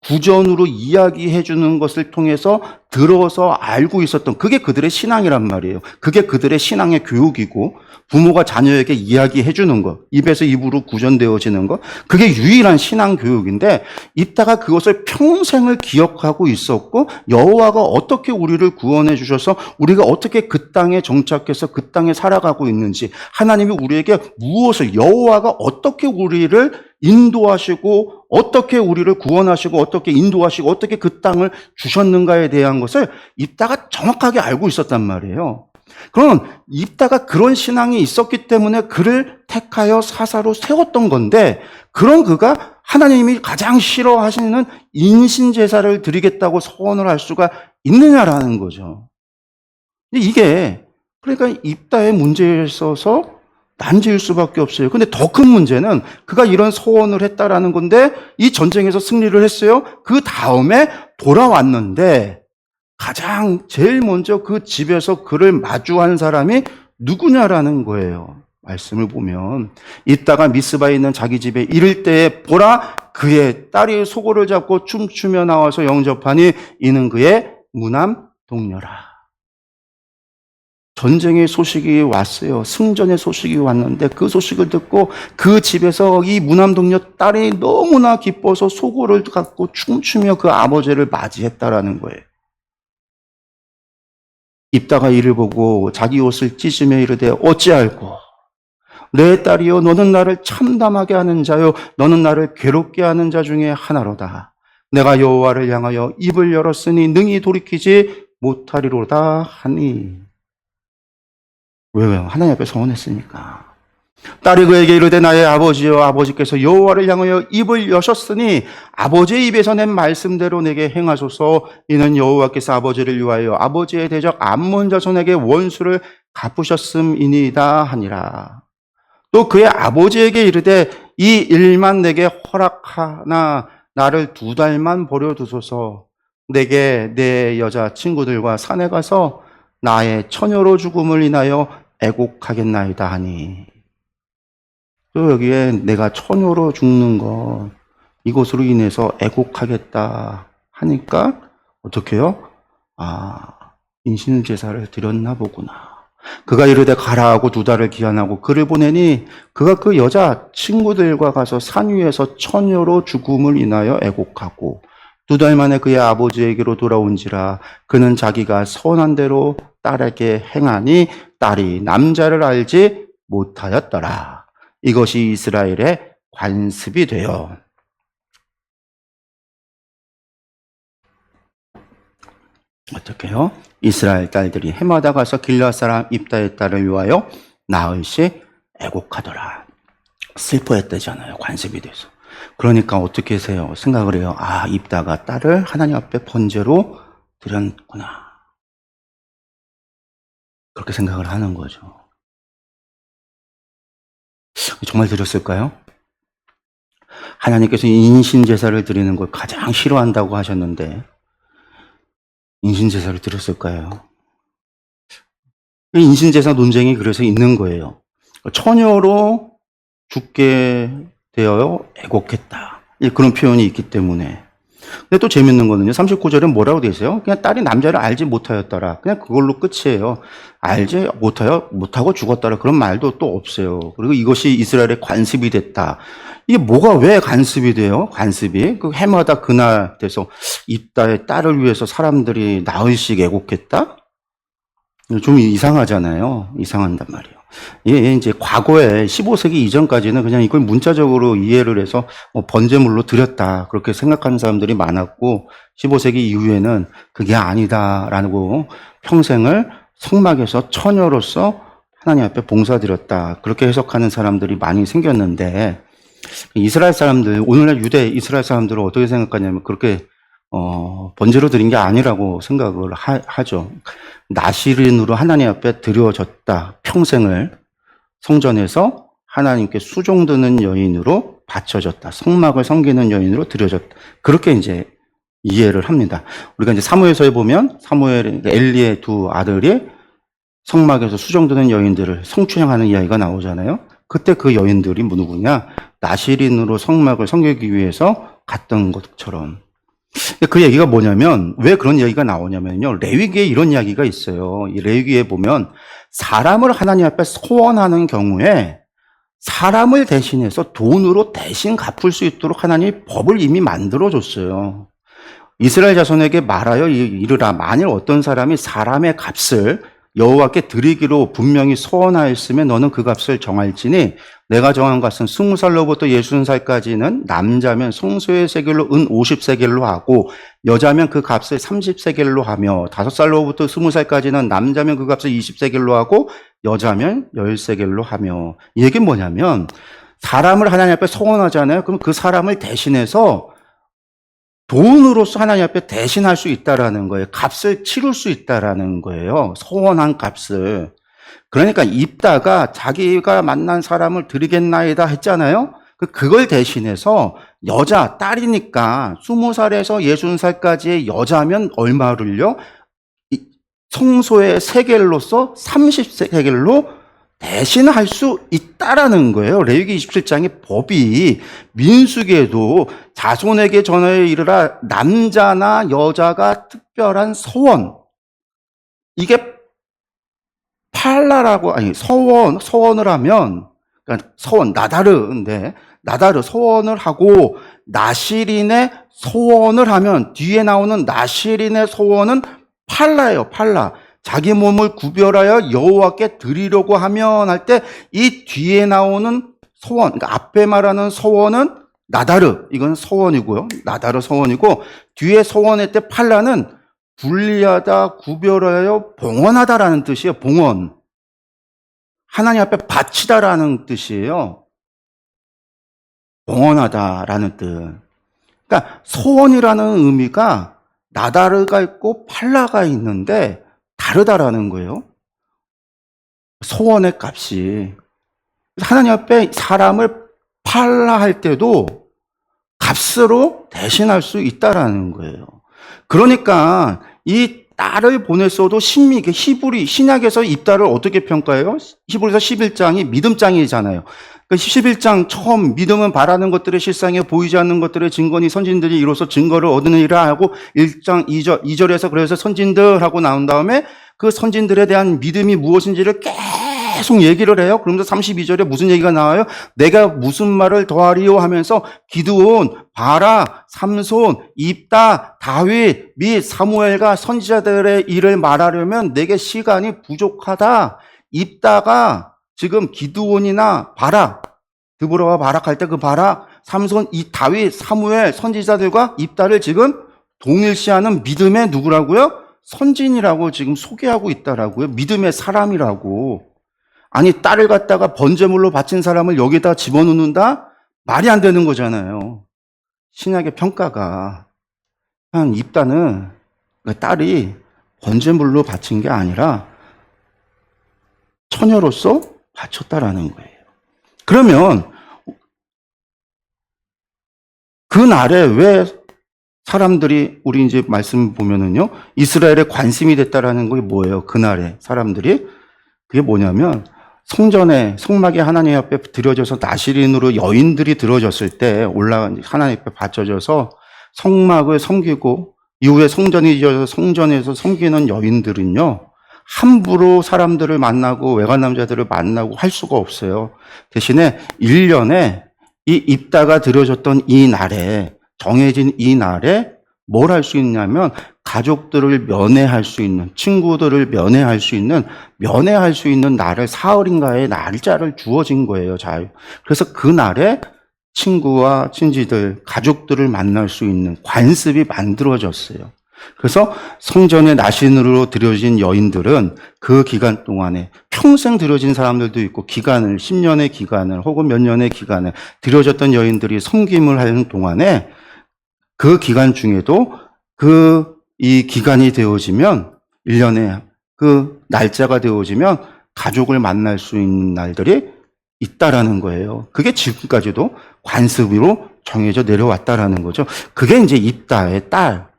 구전으로 이야기해 주는 것을 통해서 들어서 알고 있었던 그게 그들의 신앙이란 말이에요. 그게 그들의 신앙의 교육이고 부모가 자녀에게 이야기해 주는 것, 입에서 입으로 구전되어지는 것, 그게 유일한 신앙 교육인데 입다가 그것을 평생을 기억하고 있었고 여호와가 어떻게 우리를 구원해 주셔서 우리가 어떻게 그 땅에 정착해서 그 땅에 살아가고 있는지 하나님이 우리에게 무엇을 여호와가 어떻게 우리를 인도하시고 어떻게 우리를 구원하시고 어떻게 인도하시고 어떻게 그 땅을 주셨는가에 대한 것을 입다가 정확하게 알고 있었단 말이에요. 그럼 입다가 그런 신앙이 있었기 때문에 그를 택하여 사사로 세웠던 건데 그런 그가 하나님이 가장 싫어하시는 인신제사를 드리겠다고 서원을 할 수가 있느냐라는 거죠. 이게 그러니까 입다의 문제에 있어서 난제일 수밖에 없어요. 근데 더 큰 문제는 그가 이런 소원을 했다라는 건데 이 전쟁에서 승리를 했어요. 그 다음에 돌아왔는데 가장 제일 먼저 그 집에서 그를 마주한 사람이 누구냐라는 거예요. 말씀을 보면 이따가 미스바에 있는 자기 집에 이를 때에 보라 그의 딸이 소고를 잡고 춤추며 나와서 영접하니 이는 그의 무남 동료라. 전쟁의 소식이 왔어요. 승전의 소식이 왔는데 그 소식을 듣고 그 집에서 이 무남동녀 딸이 너무나 기뻐서 소고를 갖고 춤추며 그 아버지를 맞이했다라는 거예요. 입다가 이를 보고 자기 옷을 찢으며 이르되 어찌할꼬 내 딸이여 너는 나를 참담하게 하는 자요 너는 나를 괴롭게 하는 자 중에 하나로다. 내가 여호와를 향하여 입을 열었으니 능히 돌이키지 못하리로다 하니. 왜요? 하나님 앞에 서원했으니까. 딸이 그에게 이르되 나의 아버지여 아버지께서 여호와를 향하여 입을 여셨으니 아버지의 입에서 낸 말씀대로 내게 행하소서. 이는 여호와께서 아버지를 위하여 아버지의 대적 암몬 자손에게 원수를 갚으셨음이니이다 하니라. 또 그의 아버지에게 이르되 이 일만 내게 허락하나 나를 2달만 버려두소서. 내게 내 여자 친구들과 산에 가서 나의 처녀로 죽음을 인하여 애곡하겠나이다 하니. 또 여기에 내가 처녀로 죽는 것 이것으로 인해서 애곡하겠다 하니까 어떻게 해요? 인신제사를 드렸나 보구나. 그가 이르되 가라 하고 2달을 기한하고 그를 보내니 그가 그 여자 친구들과 가서 산 위에서 처녀로 죽음을 인하여 애곡하고 2달 만에 그의 아버지에게로 돌아온지라. 그는 자기가 선한 대로 딸에게 행하니 딸이 남자를 알지 못하였더라. 이것이 이스라엘의 관습이 되어. 어떻게 해요? 이스라엘 딸들이 해마다 가서 길앗 사람 입다의 딸을 위하여 나흘씩 애곡하더라. 슬퍼했다잖아요. 관습이 돼서. 그러니까 어떻게 하세요? 생각을 해요. 입다가 딸을 하나님 앞에 번제로 드렸구나. 그렇게 생각을 하는 거죠. 정말 드렸을까요? 하나님께서 인신제사를 드리는 걸 가장 싫어한다고 하셨는데 인신제사를 드렸을까요? 인신제사 논쟁이 그래서 있는 거예요. 처녀로 죽게 되어 애곡했다. 그런 표현이 있기 때문에. 근데 또 재밌는 거는요. 39절에 뭐라고 되어 있어요? 그냥 딸이 남자를 알지 못하였더라. 그냥 그걸로 끝이에요. 알지 못하고 죽었더라. 그런 말도 또 없어요. 그리고 이것이 이스라엘의 관습이 됐다. 이게 뭐가 왜 관습이 돼요? 관습이? 그 해마다 그날 돼서 입다의 딸을 위해서 사람들이 나흘씩 애곡했다? 좀 이상하잖아요. 이상한단 말이에요. 예, 이제 과거에 15세기 이전까지는 그냥 이걸 문자적으로 이해를 해서 번제물로 드렸다. 그렇게 생각하는 사람들이 많았고, 15세기 이후에는 그게 아니다라고 평생을 성막에서 처녀로서 하나님 앞에 봉사드렸다. 그렇게 해석하는 사람들이 많이 생겼는데, 이스라엘 사람들, 오늘날 유대 이스라엘 사람들은 어떻게 생각하냐면 그렇게 번제로 드린 게 아니라고 생각을 하죠. 나시린으로 하나님 앞에 드려졌다. 평생을 성전에서 하나님께 수종드는 여인으로 바쳐졌다. 성막을 섬기는 여인으로 드려졌다. 그렇게 이제 이해를 합니다. 우리가 이제 사무엘서에 보면 엘리의 두 아들이 성막에서 수종드는 여인들을 성추행하는 이야기가 나오잖아요. 그때 그 여인들이 누구냐? 나시린으로 성막을 섬기기 위해서 갔던 것처럼. 그 얘기가 뭐냐면, 왜 그런 얘기가 나오냐면요. 레위기에 이런 이야기가 있어요. 이 레위기에 보면 사람을 하나님 앞에 소원하는 경우에 사람을 대신해서 돈으로 대신 갚을 수 있도록 하나님이 법을 이미 만들어줬어요. 이스라엘 자손에게 말하여 이르라. 만일 어떤 사람이 사람의 값을 여호와께 드리기로 분명히 소원하였으면 너는 그 값을 정할지니 내가 정한 값은 20살로부터 60살까지는 남자면 송소의 세겔로 은 50세겔로 하고 여자면 그 값을 30세겔로 하며 5살로부터 20살까지는 남자면 그 값을 20세겔로 하고 여자면 10세겔로 하며. 이 얘기는 뭐냐면 사람을 하나님 앞에 소원하잖아요. 그럼 그 사람을 대신해서 돈으로서 하나님 앞에 대신할 수 있다라는 거예요. 값을 치를 수 있다라는 거예요. 소원한 값을. 그러니까 입다가 자기가 만난 사람을 드리겠나이다 했잖아요. 그걸 대신해서 여자, 딸이니까 20살에서 60살까지의 여자면 얼마를요? 성소의 세겔로서 30세겔로 대신할 수 있다라는 거예요. 레위기 27장의 법이. 민수기에도 자손에게 전하여 이르라. 남자나 여자가 특별한 소원. 이게 팔라라고, 소원을 하면, 그러니까 나다르인데, 소원을 하고, 나시린의 소원을 하면, 뒤에 나오는 나시린의 소원은 팔라예요, 팔라. 자기 몸을 구별하여 여호와께 드리려고 하면 할 때, 이 뒤에 나오는 소원, 그러니까 앞에 말하는 소원은 나다르, 이건 소원이고요. 나다르 소원이고, 뒤에 소원할 때 팔라는 분리하다, 구별하여 봉헌하다라는 뜻이에요. 봉헌. 하나님 앞에 바치다라는 뜻이에요. 봉헌하다라는 뜻. 그러니까 소원이라는 의미가 나다르가 있고 팔라가 있는데 다르다라는 거예요. 소원의 값이. 하나님 앞에 사람을 팔라 할 때도 값으로 대신할 수 있다라는 거예요. 그러니까 이 딸을 보냈어도 히브리 신약에서 입다를 어떻게 평가해요? 히브리서 11장이 믿음장이잖아요. 그 11장 처음 믿음은 바라는 것들의 실상에 보이지 않는 것들의 증거니 선진들이 이로써 증거를 얻으느니라 하고 1장 2절에서 그래서 선진들 하고 나온 다음에 그 선진들에 대한 믿음이 무엇인지를 계속 얘기를 해요. 그러면서 32절에 무슨 얘기가 나와요? 내가 무슨 말을 더하리요 하면서 기드온, 바라, 삼손, 입다, 다윗 및 사무엘과 선지자들의 일을 말하려면 내게 시간이 부족하다. 입다가 지금 기드온이나 바라, 드보라와 바락할 때 그 바라, 삼손, 이 다윗, 사무엘, 선지자들과 입다를 지금 동일시하는 믿음의 누구라고요? 선진이라고 지금 소개하고 있다라고요. 믿음의 사람이라고. 아니, 딸을 갖다가 번제물로 바친 사람을 여기다 집어넣는다? 말이 안 되는 거잖아요. 신약의 평가가. 한 입다는 딸이 번제물로 바친 게 아니라 처녀로서 바쳤다라는 거예요. 그러면 그날에 왜 사람들이, 우리 이제 말씀 보면은요, 이스라엘의 관심이 됐다라는 게 뭐예요? 그날에 사람들이 그게 뭐냐면 성전에 성막이 하나님 앞에 드려져서 나시린으로 여인들이 들어졌을 때 올라가 하나님 앞에 받쳐져서 성막을 섬기고 이후에 성전이 지어져서 성전에서 섬기는 여인들은요, 함부로 사람들을 만나고 외간 남자들을 만나고 할 수가 없어요. 대신에 1년에 이 입다가 들여졌던 이 날에, 정해진 이 날에 뭘 할 수 있냐면 가족들을 면회할 수 있는, 친구들을 면회할 수 있는 날을 사흘인가의 날짜를 주어진 거예요. 자유. 그래서 그 날에 친구와 친지들, 가족들을 만날 수 있는 관습이 만들어졌어요. 그래서 성전에 나신으로 들여진 여인들은 그 기간 동안에 평생 들여진 사람들도 있고 기간을 10년의 기간을 혹은 몇 년의 기간을 들여졌던 여인들이 섬김을 하는 동안에 그 기간 중에도 이 기간이 되어지면 1년에 그 날짜가 되어지면 가족을 만날 수 있는 날들이 있다라는 거예요. 그게 지금까지도 관습으로 정해져 내려왔다라는 거죠. 그게 이제 입다의 딸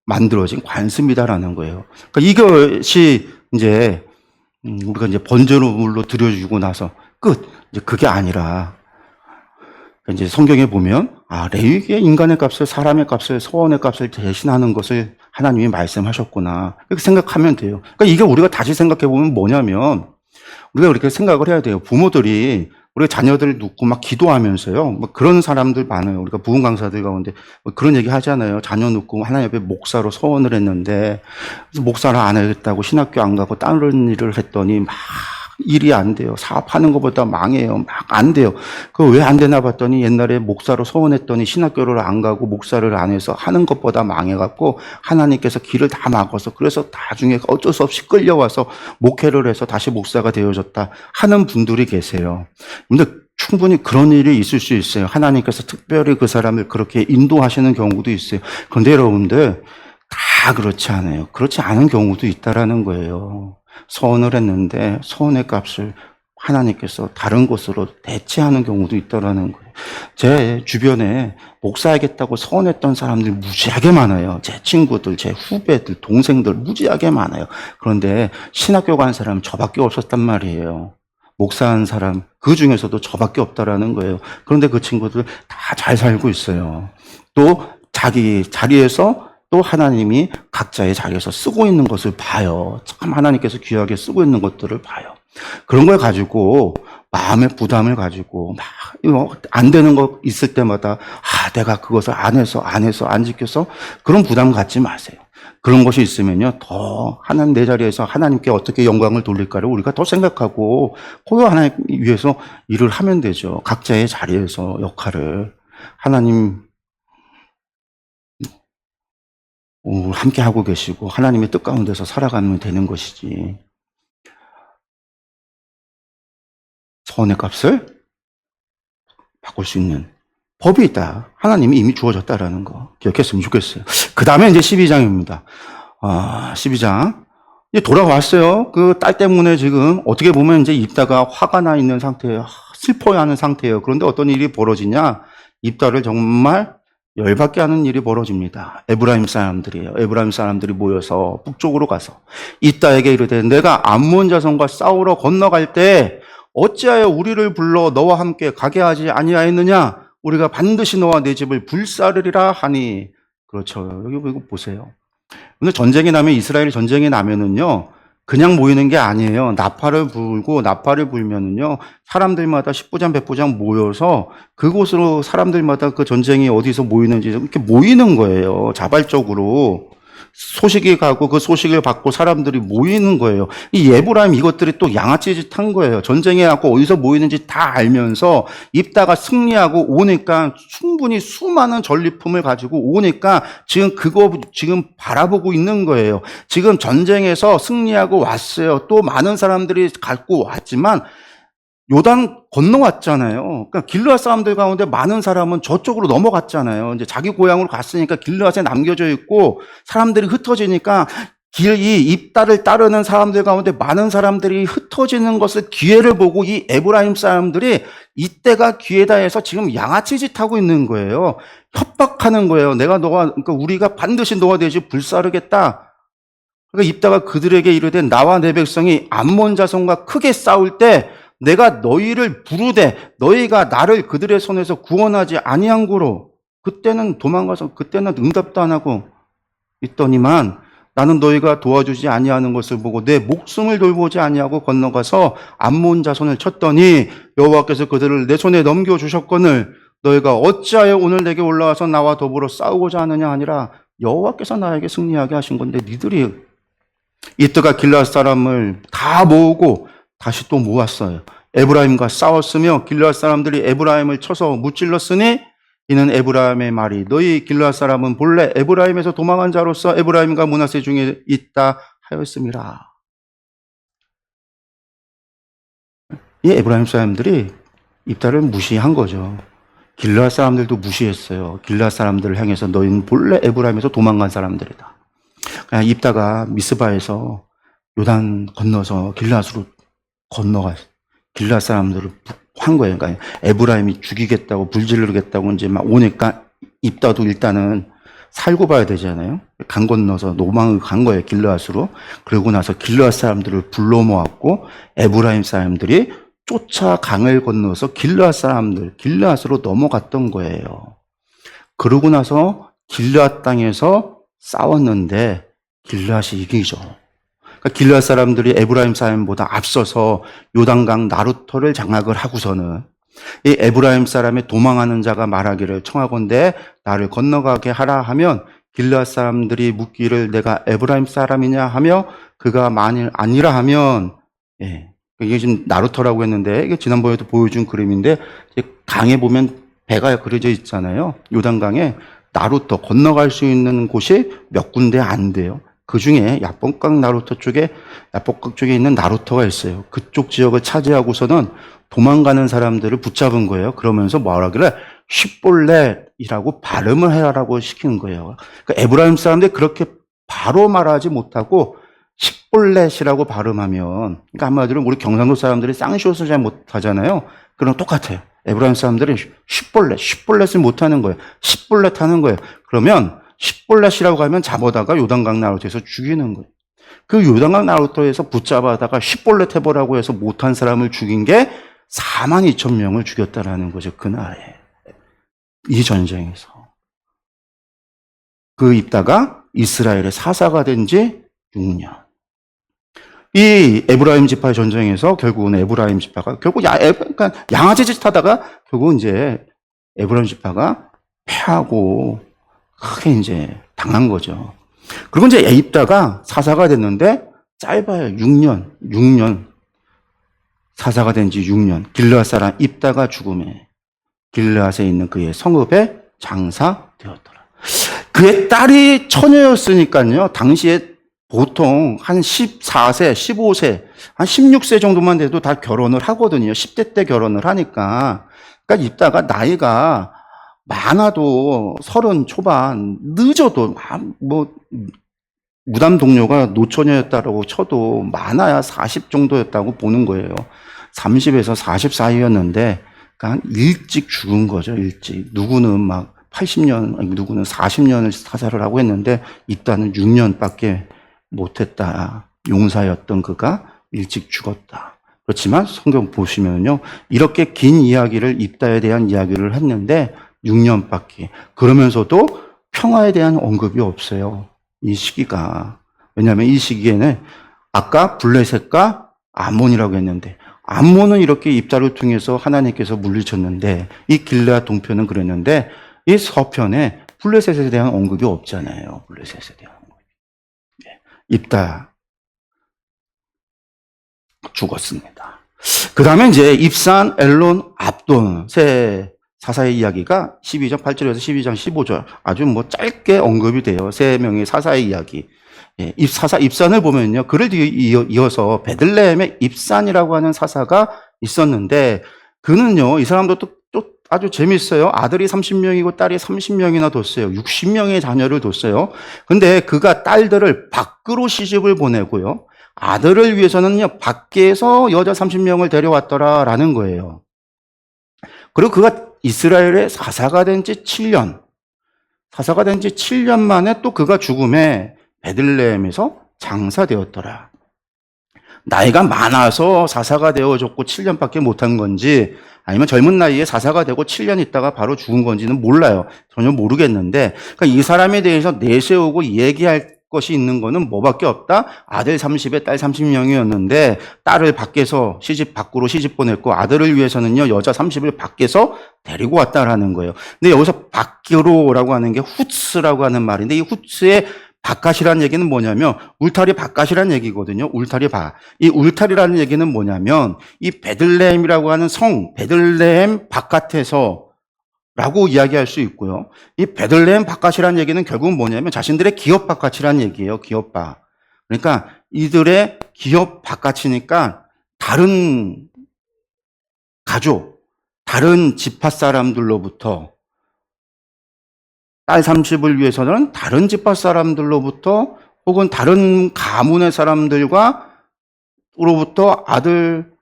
만들어진 관습이다라는 거예요. 그러니까 이것이 이제 우리가 이제 번제물로 드려주고 나서 끝. 이제 그게 아니라 이제 성경에 보면 레위기의 인간의 값을 사람의 값을 서원의 값을 대신하는 것을 하나님이 말씀하셨구나. 이렇게 생각하면 돼요. 그러니까 이게 우리가 다시 생각해 보면 뭐냐면 우리가 이렇게 생각을 해야 돼요. 부모들이 우리 자녀들을 놓고 막 기도하면서요. 뭐 그런 사람들 많아요. 우리가 부흥 강사들 가운데 뭐 그런 얘기 하잖아요. 자녀 놓고 하나님 앞에 목사로 서원을 했는데 그래서 목사를 안 하겠다고 신학교 안 가고 다른 일을 했더니 막 일이 안 돼요. 사업하는 것보다 망해요. 막 안 돼요. 그거 왜 안 되나 봤더니 옛날에 목사로 서원했더니 신학교를 안 가고 목사를 안 해서 하는 것보다 망해갖고 하나님께서 길을 다 막아서 그래서 나중에 어쩔 수 없이 끌려와서 목회를 해서 다시 목사가 되어졌다 하는 분들이 계세요. 근데 충분히 그런 일이 있을 수 있어요. 하나님께서 특별히 그 사람을 그렇게 인도하시는 경우도 있어요. 그런데 여러분들 다 그렇지 않아요. 그렇지 않은 경우도 있다라는 거예요. 서원을 했는데 서원의 값을 하나님께서 다른 곳으로 대체하는 경우도 있다라는 거예요. 제 주변에 목사하겠다고 서원했던 사람들이 무지하게 많아요. 제 친구들, 제 후배들, 동생들 무지하게 많아요. 그런데 신학교 간 사람 저밖에 없었단 말이에요. 목사한 사람 그 중에서도 저밖에 없다라는 거예요. 그런데 그 친구들 다 잘 살고 있어요. 또 자기 자리에서 또 하나님이 각자의 자리에서 쓰고 있는 것을 봐요. 참 하나님께서 귀하게 쓰고 있는 것들을 봐요. 그런 걸 가지고 마음의 부담을 가지고 막 안 되는 거 있을 때마다 내가 그것을 안 해서 안 지켜서 그런 부담 갖지 마세요. 그런 것이 있으면요 더 하나님 내 자리에서 하나님께 어떻게 영광을 돌릴까를 우리가 더 생각하고 호요 하나님 위해서 일을 하면 되죠. 각자의 자리에서 역할을 하나님 함께 하고 계시고 하나님의 뜻 가운데서 살아가면 되는 것이지. 서원의 값을 바꿀 수 있는 법이 있다. 하나님이 이미 주어졌다라는 거 기억했으면 좋겠어요. 그 다음에 이제 12장입니다. 12장. 이제 돌아왔어요. 그 딸 때문에 지금 어떻게 보면 이제 입다가 화가 나 있는 상태예요. 슬퍼야 하는 상태예요. 그런데 어떤 일이 벌어지냐? 입다를 정말 열받게 하는 일이 벌어집니다. 에브라임 사람들이에요. 에브라임 사람들이 모여서 북쪽으로 가서 입다에게 이르되 내가 암몬 자손과 싸우러 건너갈 때 어찌하여 우리를 불러 너와 함께 가게 하지 아니하였느냐? 우리가 반드시 너와 내 집을 불사르리라 하니. 그렇죠. 여기 이거 보세요. 근데 전쟁이 나면 이스라엘 전쟁이 나면은요. 그냥 모이는 게 아니에요. 나팔을 불면은요. 사람들마다 십부장, 백부장 모여서 그곳으로 사람들마다 그 전쟁이 어디서 모이는지 이렇게 모이는 거예요. 자발적으로. 소식이 가고 그 소식을 받고 사람들이 모이는 거예요. 이 에브라임 이것들이 또 양아치 짓 한 거예요. 전쟁에 갖고 어디서 모이는지 다 알면서 입다가 승리하고 오니까 충분히 수많은 전리품을 가지고 오니까 지금 그거 지금 바라보고 있는 거예요. 지금 전쟁에서 승리하고 왔어요. 또 많은 사람들이 갖고 왔지만 요단 건너왔잖아요. 그러니까 길르앗 사람들 가운데 많은 사람은 저쪽으로 넘어갔잖아요. 이제 자기 고향으로 갔으니까 길르앗에 남겨져 있고 사람들이 흩어지니까 이 입다를 따르는 사람들 가운데 많은 사람들이 흩어지는 것을 기회를 보고 이 에브라임 사람들이 이때가 기회다 해서 지금 양아치 짓 하고 있는 거예요. 협박하는 거예요. 그러니까 우리가 반드시 너와 내 집 불사르겠다. 그러니까 입다가 그들에게 이르되 나와 내 백성이 암몬 자손과 크게 싸울 때 내가 너희를 부르되 너희가 나를 그들의 손에서 구원하지 아니한고로 그때는 도망가서 그때는 응답도 안 하고 있더니만 나는 너희가 도와주지 아니하는 것을 보고 내 목숨을 돌보지 아니하고 건너가서 암몬 자손을 쳤더니 여호와께서 그들을 내 손에 넘겨주셨거늘 너희가 어찌하여 오늘 내게 올라와서 나와 더불어 싸우고자 하느냐 아니라 여호와께서 나에게 승리하게 하신 건데 니들이 이때가 길앗 사람을 다 모으고 다시 또 모았어요. 에브라임과 싸웠으며 길앗 사람들이 에브라임을 쳐서 무찔렀으니 이는 에브라임의 말이 너희 길앗 사람은 본래 에브라임에서 도망한 자로서 에브라임과 므낫세 중에 있다 하였음이라. 이 에브라임 사람들이 입다를 무시한 거죠. 길앗 사람들도 무시했어요. 길앗 사람들을 향해서 너희는 본래 에브라임에서 도망간 사람들이다. 그냥 입다가 미스바에서 요단 건너서 길앗으로 건너가 길앗 사람들을 한 거예요. 그러니까 에브라임이 죽이겠다고 불지르겠다고 이제 막 오니까 입다도 일단은 살고 봐야 되잖아요. 강 건너서 노망을 간 거예요. 길앗으로. 그러고 나서 길앗 사람들을 불러 모았고 에브라임 사람들이 쫓아 강을 건너서 길앗 사람들 길앗으로 넘어갔던 거예요. 그러고 나서 길앗 땅에서 싸웠는데 길앗이 이기죠. 그러니까 길앗 사람들이 에브라임 사람보다 앞서서 요단강 나루터를 장악을 하고서는 이 에브라임 사람의 도망하는 자가 말하기를 청하건대 나를 건너가게 하라 하면 길앗 사람들이 묻기를 내가 에브라임 사람이냐 하며 그가 만일 아니라 하면 이게 지금 나루터라고 했는데 이게 지난번에도 보여준 그림인데 강에 보면 배가 그려져 있잖아요. 요단강에 나루터 건너갈 수 있는 곳이 몇 군데 안 돼요. 그 중에 야복강 나루터 쪽에 야복강 쪽에 있는 나루터가 있어요. 그쪽 지역을 차지하고서는 도망가는 사람들을 붙잡은 거예요. 그러면서 뭐라 그래? 쉿볼렛이라고 발음을 해라라고 시키는 거예요. 그러니까 에브라임 사람들이 그렇게 바로 말하지 못하고 쉿볼렛이라고 발음하면, 그러니까 한마디로 우리 경상도 사람들이 쌍시옷을 잘 못하잖아요. 그럼 똑같아요. 에브라임 사람들이 쉿볼렛을 못하는 거예요. 쉿볼렛 하는 거예요. 그러면 쉿볼렛이라고 하면 잡아다가 요단강 나루터에서 죽이는 거예요. 그 요단강 나루터에서 붙잡아다가 쉿볼렛 해보라고 해서 못한 사람을 죽인 게 42,000명을 죽였다라는 거죠. 그날에. 이 전쟁에서. 그 입다가 이스라엘의 사사가 된 지 6년. 이 에브라임 지파의 전쟁에서 결국은 에브라임 지파가 결국 그러니까 양아치 짓 하다가 결국 이제 에브라임 지파가 패하고 크게 이제 당한 거죠. 그리고 이제 입다가 사사가 됐는데 짧아요. 6년. 사사가 된 지 6년. 길르앗 사람 입다가 죽음에 길르앗에 있는 그의 성읍에 장사되었더라. 그의 딸이 처녀였으니까요. 당시에 보통 한 14세, 15세, 한 16세 정도만 돼도 다 결혼을 하거든요. 10대 때 결혼을 하니까. 그러니까 입다가 나이가 많아도 30 초반, 늦어도 뭐 무담 동료가 노처녀였다라고 쳐도 많아야 40 정도였다고 보는 거예요. 30에서 40 사이였는데 그러니까 일찍 죽은 거죠. 일찍. 누구는 막 80년, 누구는 40년을 사살을 하고 했는데 입다는 6년밖에 못했다. 용사였던 그가 일찍 죽었다. 그렇지만 성경 보시면요. 이렇게 긴 이야기를 입다에 대한 이야기를 했는데 6년밖에. 그러면서도 평화에 대한 언급이 없어요. 이 시기가. 왜냐하면 이 시기에는 아까 블레셋과 암몬이라고 했는데 암몬은 이렇게 입다를 통해서 하나님께서 물리쳤는데 이 길르앗 동편은 그랬는데 이 서편에 블레셋에 대한 언급이 없잖아요. 블레셋에 대한 언급이. 입다 죽었습니다. 그 다음에 이제 입산, 엘론, 압돈 세 사사의 이야기가 12장 8절에서 12장 15절 아주 뭐 짧게 언급이 돼요. 세 명의 사사의 이야기. 입산을 보면요. 그를 이어서 베들레헴의 입산이라고 하는 사사가 있었는데 그는요. 이 사람도 또 아주 재밌어요. 아들이 30명이고 딸이 30명이나 뒀어요. 60명의 자녀를 뒀어요. 근데 그가 딸들을 밖으로 시집을 보내고요. 아들을 위해서는요. 밖에서 여자 30명을 데려왔더라라는 거예요. 그리고 그가 이스라엘의 사사가 된 지 7년. 사사가 된 지 7년 만에 또 그가 죽음에 베들레헴에서 장사되었더라. 나이가 많아서 사사가 되어졌고 7년밖에 못한 건지 아니면 젊은 나이에 사사가 되고 7년 있다가 바로 죽은 건지는 몰라요. 전혀 모르겠는데 그러니까 이 사람에 대해서 내세우고 얘기할 것이 있는 거는 뭐밖에 없다? 아들 30에 딸 30명이었는데 딸을 밖에서 밖으로 시집 보냈고 아들을 위해서는요 여자 30을 밖에서 데리고 왔다라는 거예요. 근데 여기서 밖으로라고 하는 게 후츠라고 하는 말인데 이 후츠의 바깥이라는 얘기는 뭐냐면 울타리 바깥이라는 얘기거든요. 울타리 바. 이 울타리라는 얘기는 뭐냐면 이 베들레헴이라고 하는 성 베들레헴 바깥에서 라고 이야기할 수 있고요. 이 베들레헴 바깥이라는 얘기는 결국은 뭐냐면 자신들의 기업 바깥이라는 얘기예요. 기업 바. 그러니까 이들의 기업 바깥이니까 다른 가족, 다른 지파 사람들로부터 딸 30을 위해서는 다른 지파 사람들로부터 혹은 다른 가문의 사람들과 로부터 아들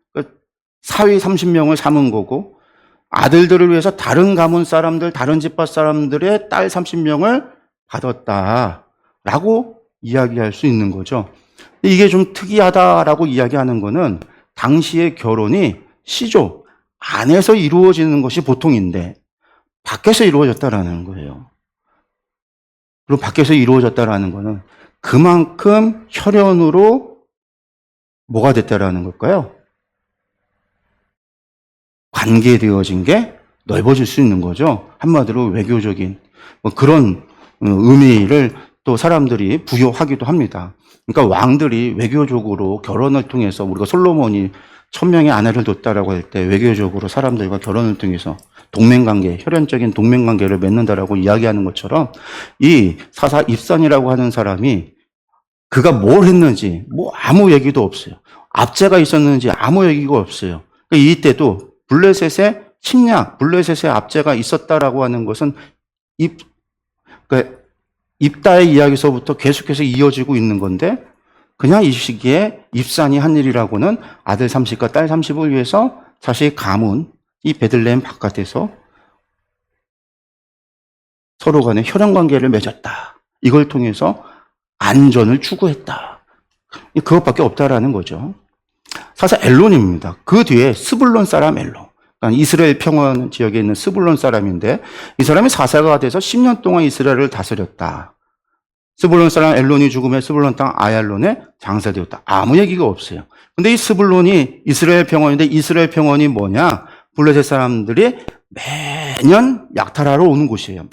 사위 30명을 삼은 거고 아들들을 위해서 다른 가문 사람들, 다른 지파 사람들의 딸 30명을 받았다라고 이야기할 수 있는 거죠. 이게 좀 특이하다라고 이야기하는 거는 당시의 결혼이 시조 안에서 이루어지는 것이 보통인데 밖에서 이루어졌다라는 거예요. 그리고 밖에서 이루어졌다라는 거는 그만큼 혈연으로 뭐가 됐다라는 걸까요? 관계되어진 게 넓어질 수 있는 거죠. 한마디로 외교적인 그런 의미를 또 사람들이 부여하기도 합니다. 그러니까 왕들이 외교적으로 결혼을 통해서 우리가 솔로몬이 1000명의 아내를 뒀다라고 할 때 외교적으로 사람들과 결혼을 통해서 동맹관계, 혈연적인 동맹관계를 맺는다라고 이야기하는 것처럼 이 사사 입산이라고 하는 사람이 그가 뭘 했는지 뭐 아무 얘기도 없어요. 압제가 있었는지 아무 얘기가 없어요. 이때도 블레셋의 침략, 블레셋의 압제가 있었다라고 하는 것은 입다의 이야기서부터 계속해서 이어지고 있는 건데 그냥 이 시기에 입산이 한 일이라고는 아들 30과 딸 30을 위해서 자신의 가문, 이 베들레헴 바깥에서 서로 간에 혈연관계를 맺었다. 이걸 통해서 안전을 추구했다. 그것밖에 없다라는 거죠. 사사 엘론입니다. 그 뒤에 스불론 사람 엘론. 그러니까 이스라엘 평원 지역에 있는 스불론 사람인데 이 사람이 사사가 돼서 10년 동안 이스라엘을 다스렸다. 스불론 사람 엘론이 죽음에 스불론 땅 아얄론에 장사되었다. 아무 얘기가 없어요. 근데 이 스불론이 이스라엘 평원인데 이스라엘 평원이 뭐냐? 블레셋 사람들이 매년 약탈하러 오는 곳이에요.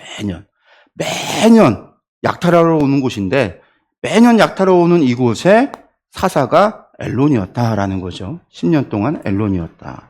매년 약탈하러 오는 곳인데 매년 약탈하러 오는 이곳에 사사가 엘론이었다라는 거죠. 10년 동안 엘론이었다.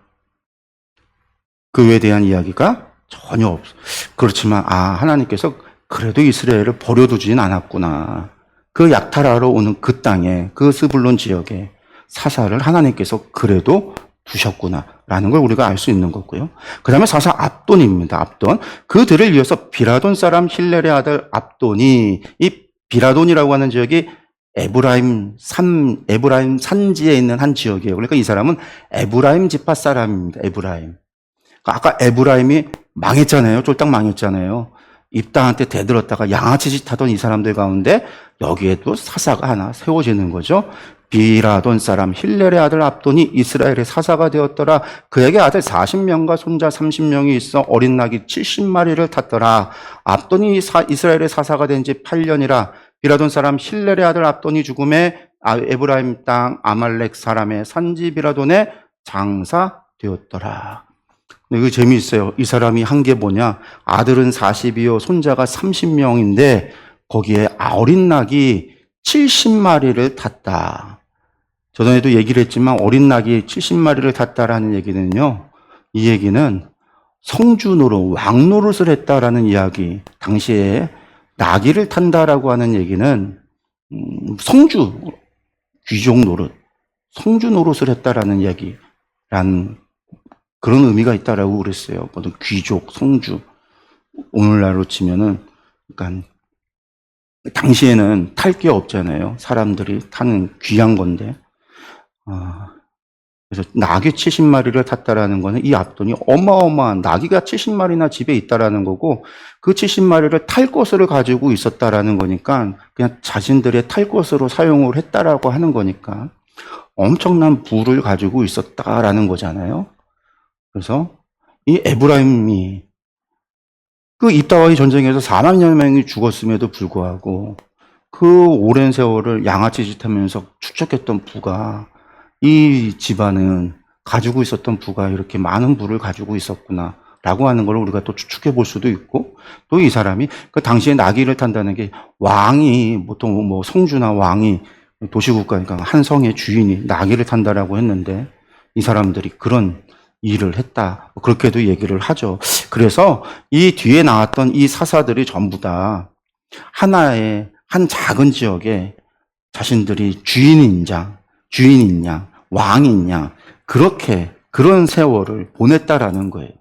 그에 대한 이야기가 전혀 없어. 그렇지만 하나님께서 그래도 이스라엘을 버려두진 않았구나. 그 약탈하러 오는 그 땅에 그 스불론 지역에 사사를 하나님께서 그래도 두셨구나라는 걸 우리가 알 수 있는 거고요. 그 다음에 사사 압돈입니다. 압돈. 그들을 이어서 비라돈 사람 힐렐의 아들 압돈이 이 비라돈이라고 하는 지역이 에브라임 산지에 있는 한 지역이에요. 그러니까 이 사람은 에브라임 지파 사람입니다. 에브라임. 아까 에브라임이 망했잖아요. 쫄딱 망했잖아요. 입당한테 대들었다가 양아치 짓 하던 이 사람들 가운데 여기에도 사사가 하나 세워지는 거죠. 비라돈 사람 힐렐의 아들 압돈이 이스라엘의 사사가 되었더라. 그에게 아들 40명과 손자 30명이 있어 어린 낙이 70마리를 탔더라. 압돈이 이스라엘의 사사가 된 지 8년이라. 비라돈 사람 힐렐의 아들 압돈이 죽음에 에브라임 땅 아말렉 사람의 산지 비라돈에 장사되었더라. 이거 재미있어요. 이 사람이 한 게 뭐냐? 아들은 40이요, 손자가 30명인데 거기에 어린 낙이 70마리를 탔다. 저번에도 얘기를 했지만 어린 낙이 70마리를 탔다라는 얘기는요. 이 얘기는 성주 노릇, 왕 노릇을 했다라는 이야기. 당시에 나귀를 탄다라고 하는 얘기는 성주, 귀족 노릇, 성주 노릇을 했다라는 이야기란 그런 의미가 있다라고 그랬어요. 모든 귀족, 성주. 오늘날로 치면은, 그러니까, 당시에는 탈 게 없잖아요. 사람들이 타는 귀한 건데. 그래서 낙이 70마리를 탔다라는 거는 이 앞돈이 어마어마한 낙이가 70마리나 집에 있다라는 거고 그 70마리를 탈 것으로 가지고 있었다라는 거니까 그냥 자신들의 탈 것으로 사용을 했다라고 하는 거니까 엄청난 부를 가지고 있었다라는 거잖아요. 그래서 이 에브라임이 그 입다와의 전쟁에서 4만여 명이 죽었음에도 불구하고 그 오랜 세월을 양아치 짓하면서 축적했던 부가 이 집안은 가지고 있었던 부가 이렇게 많은 부를 가지고 있었구나 라고 하는 걸 우리가 또 추측해 볼 수도 있고 또 이 사람이 그 당시에 나귀를 탄다는 게 왕이 보통 뭐 성주나 왕이 도시국가니까 한 성의 주인이 나귀를 탄다라고 했는데 이 사람들이 그런 일을 했다. 그렇게도 얘기를 하죠. 그래서 이 뒤에 나왔던 이 사사들이 전부 다 하나의 한 작은 지역에 자신들이 주인이냐, 왕이냐, 그렇게 그런 세월을 보냈다라는 거예요.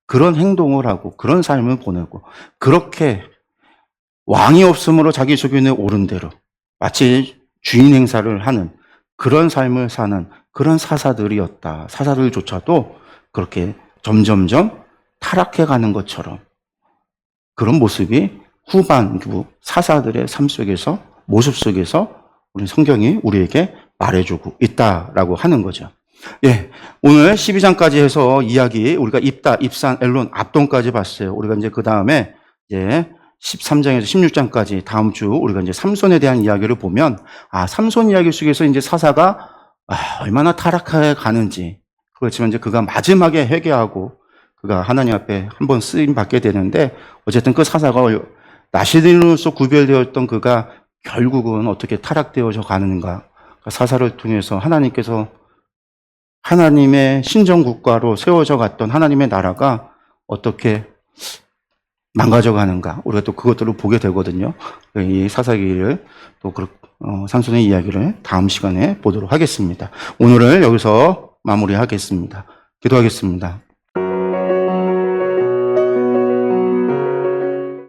그런 행동을 하고 그런 삶을 보내고 그렇게 왕이 없으므로 자기 소견에 옳은 대로 마치 주인 행사를 하는 그런 삶을 사는 그런 사사들이었다. 사사들조차도 그렇게 점점점 타락해 가는 것처럼 그런 모습이 후반부 사사들의 삶 속에서 모습 속에서 우리 성경이 우리에게 말해주고 있다라고 하는 거죠. 예, 오늘 12장까지 해서 이야기 우리가 입다, 입산, 엘론, 압돈까지 봤어요. 우리가 이제 그 다음에 이제 13장에서 16장까지 다음 주 우리가 이제 삼손에 대한 이야기를 보면 삼손 이야기 속에서 이제 사사가 얼마나 타락해 가는지 그렇지만 이제 그가 마지막에 회개하고 그가 하나님 앞에 한번 쓰임 받게 되는데 어쨌든 그 사사가 나시린으로서 구별되었던 그가 결국은 어떻게 타락되어져 가는가 사사를 통해서 하나님께서 하나님의 신정국가로 세워져 갔던 하나님의 나라가 어떻게 망가져 가는가 우리가 또 그것들을 보게 되거든요. 이 사사기를 또 삼손의 이야기를 다음 시간에 보도록 하겠습니다. 오늘을 여기서 마무리하겠습니다. 기도하겠습니다.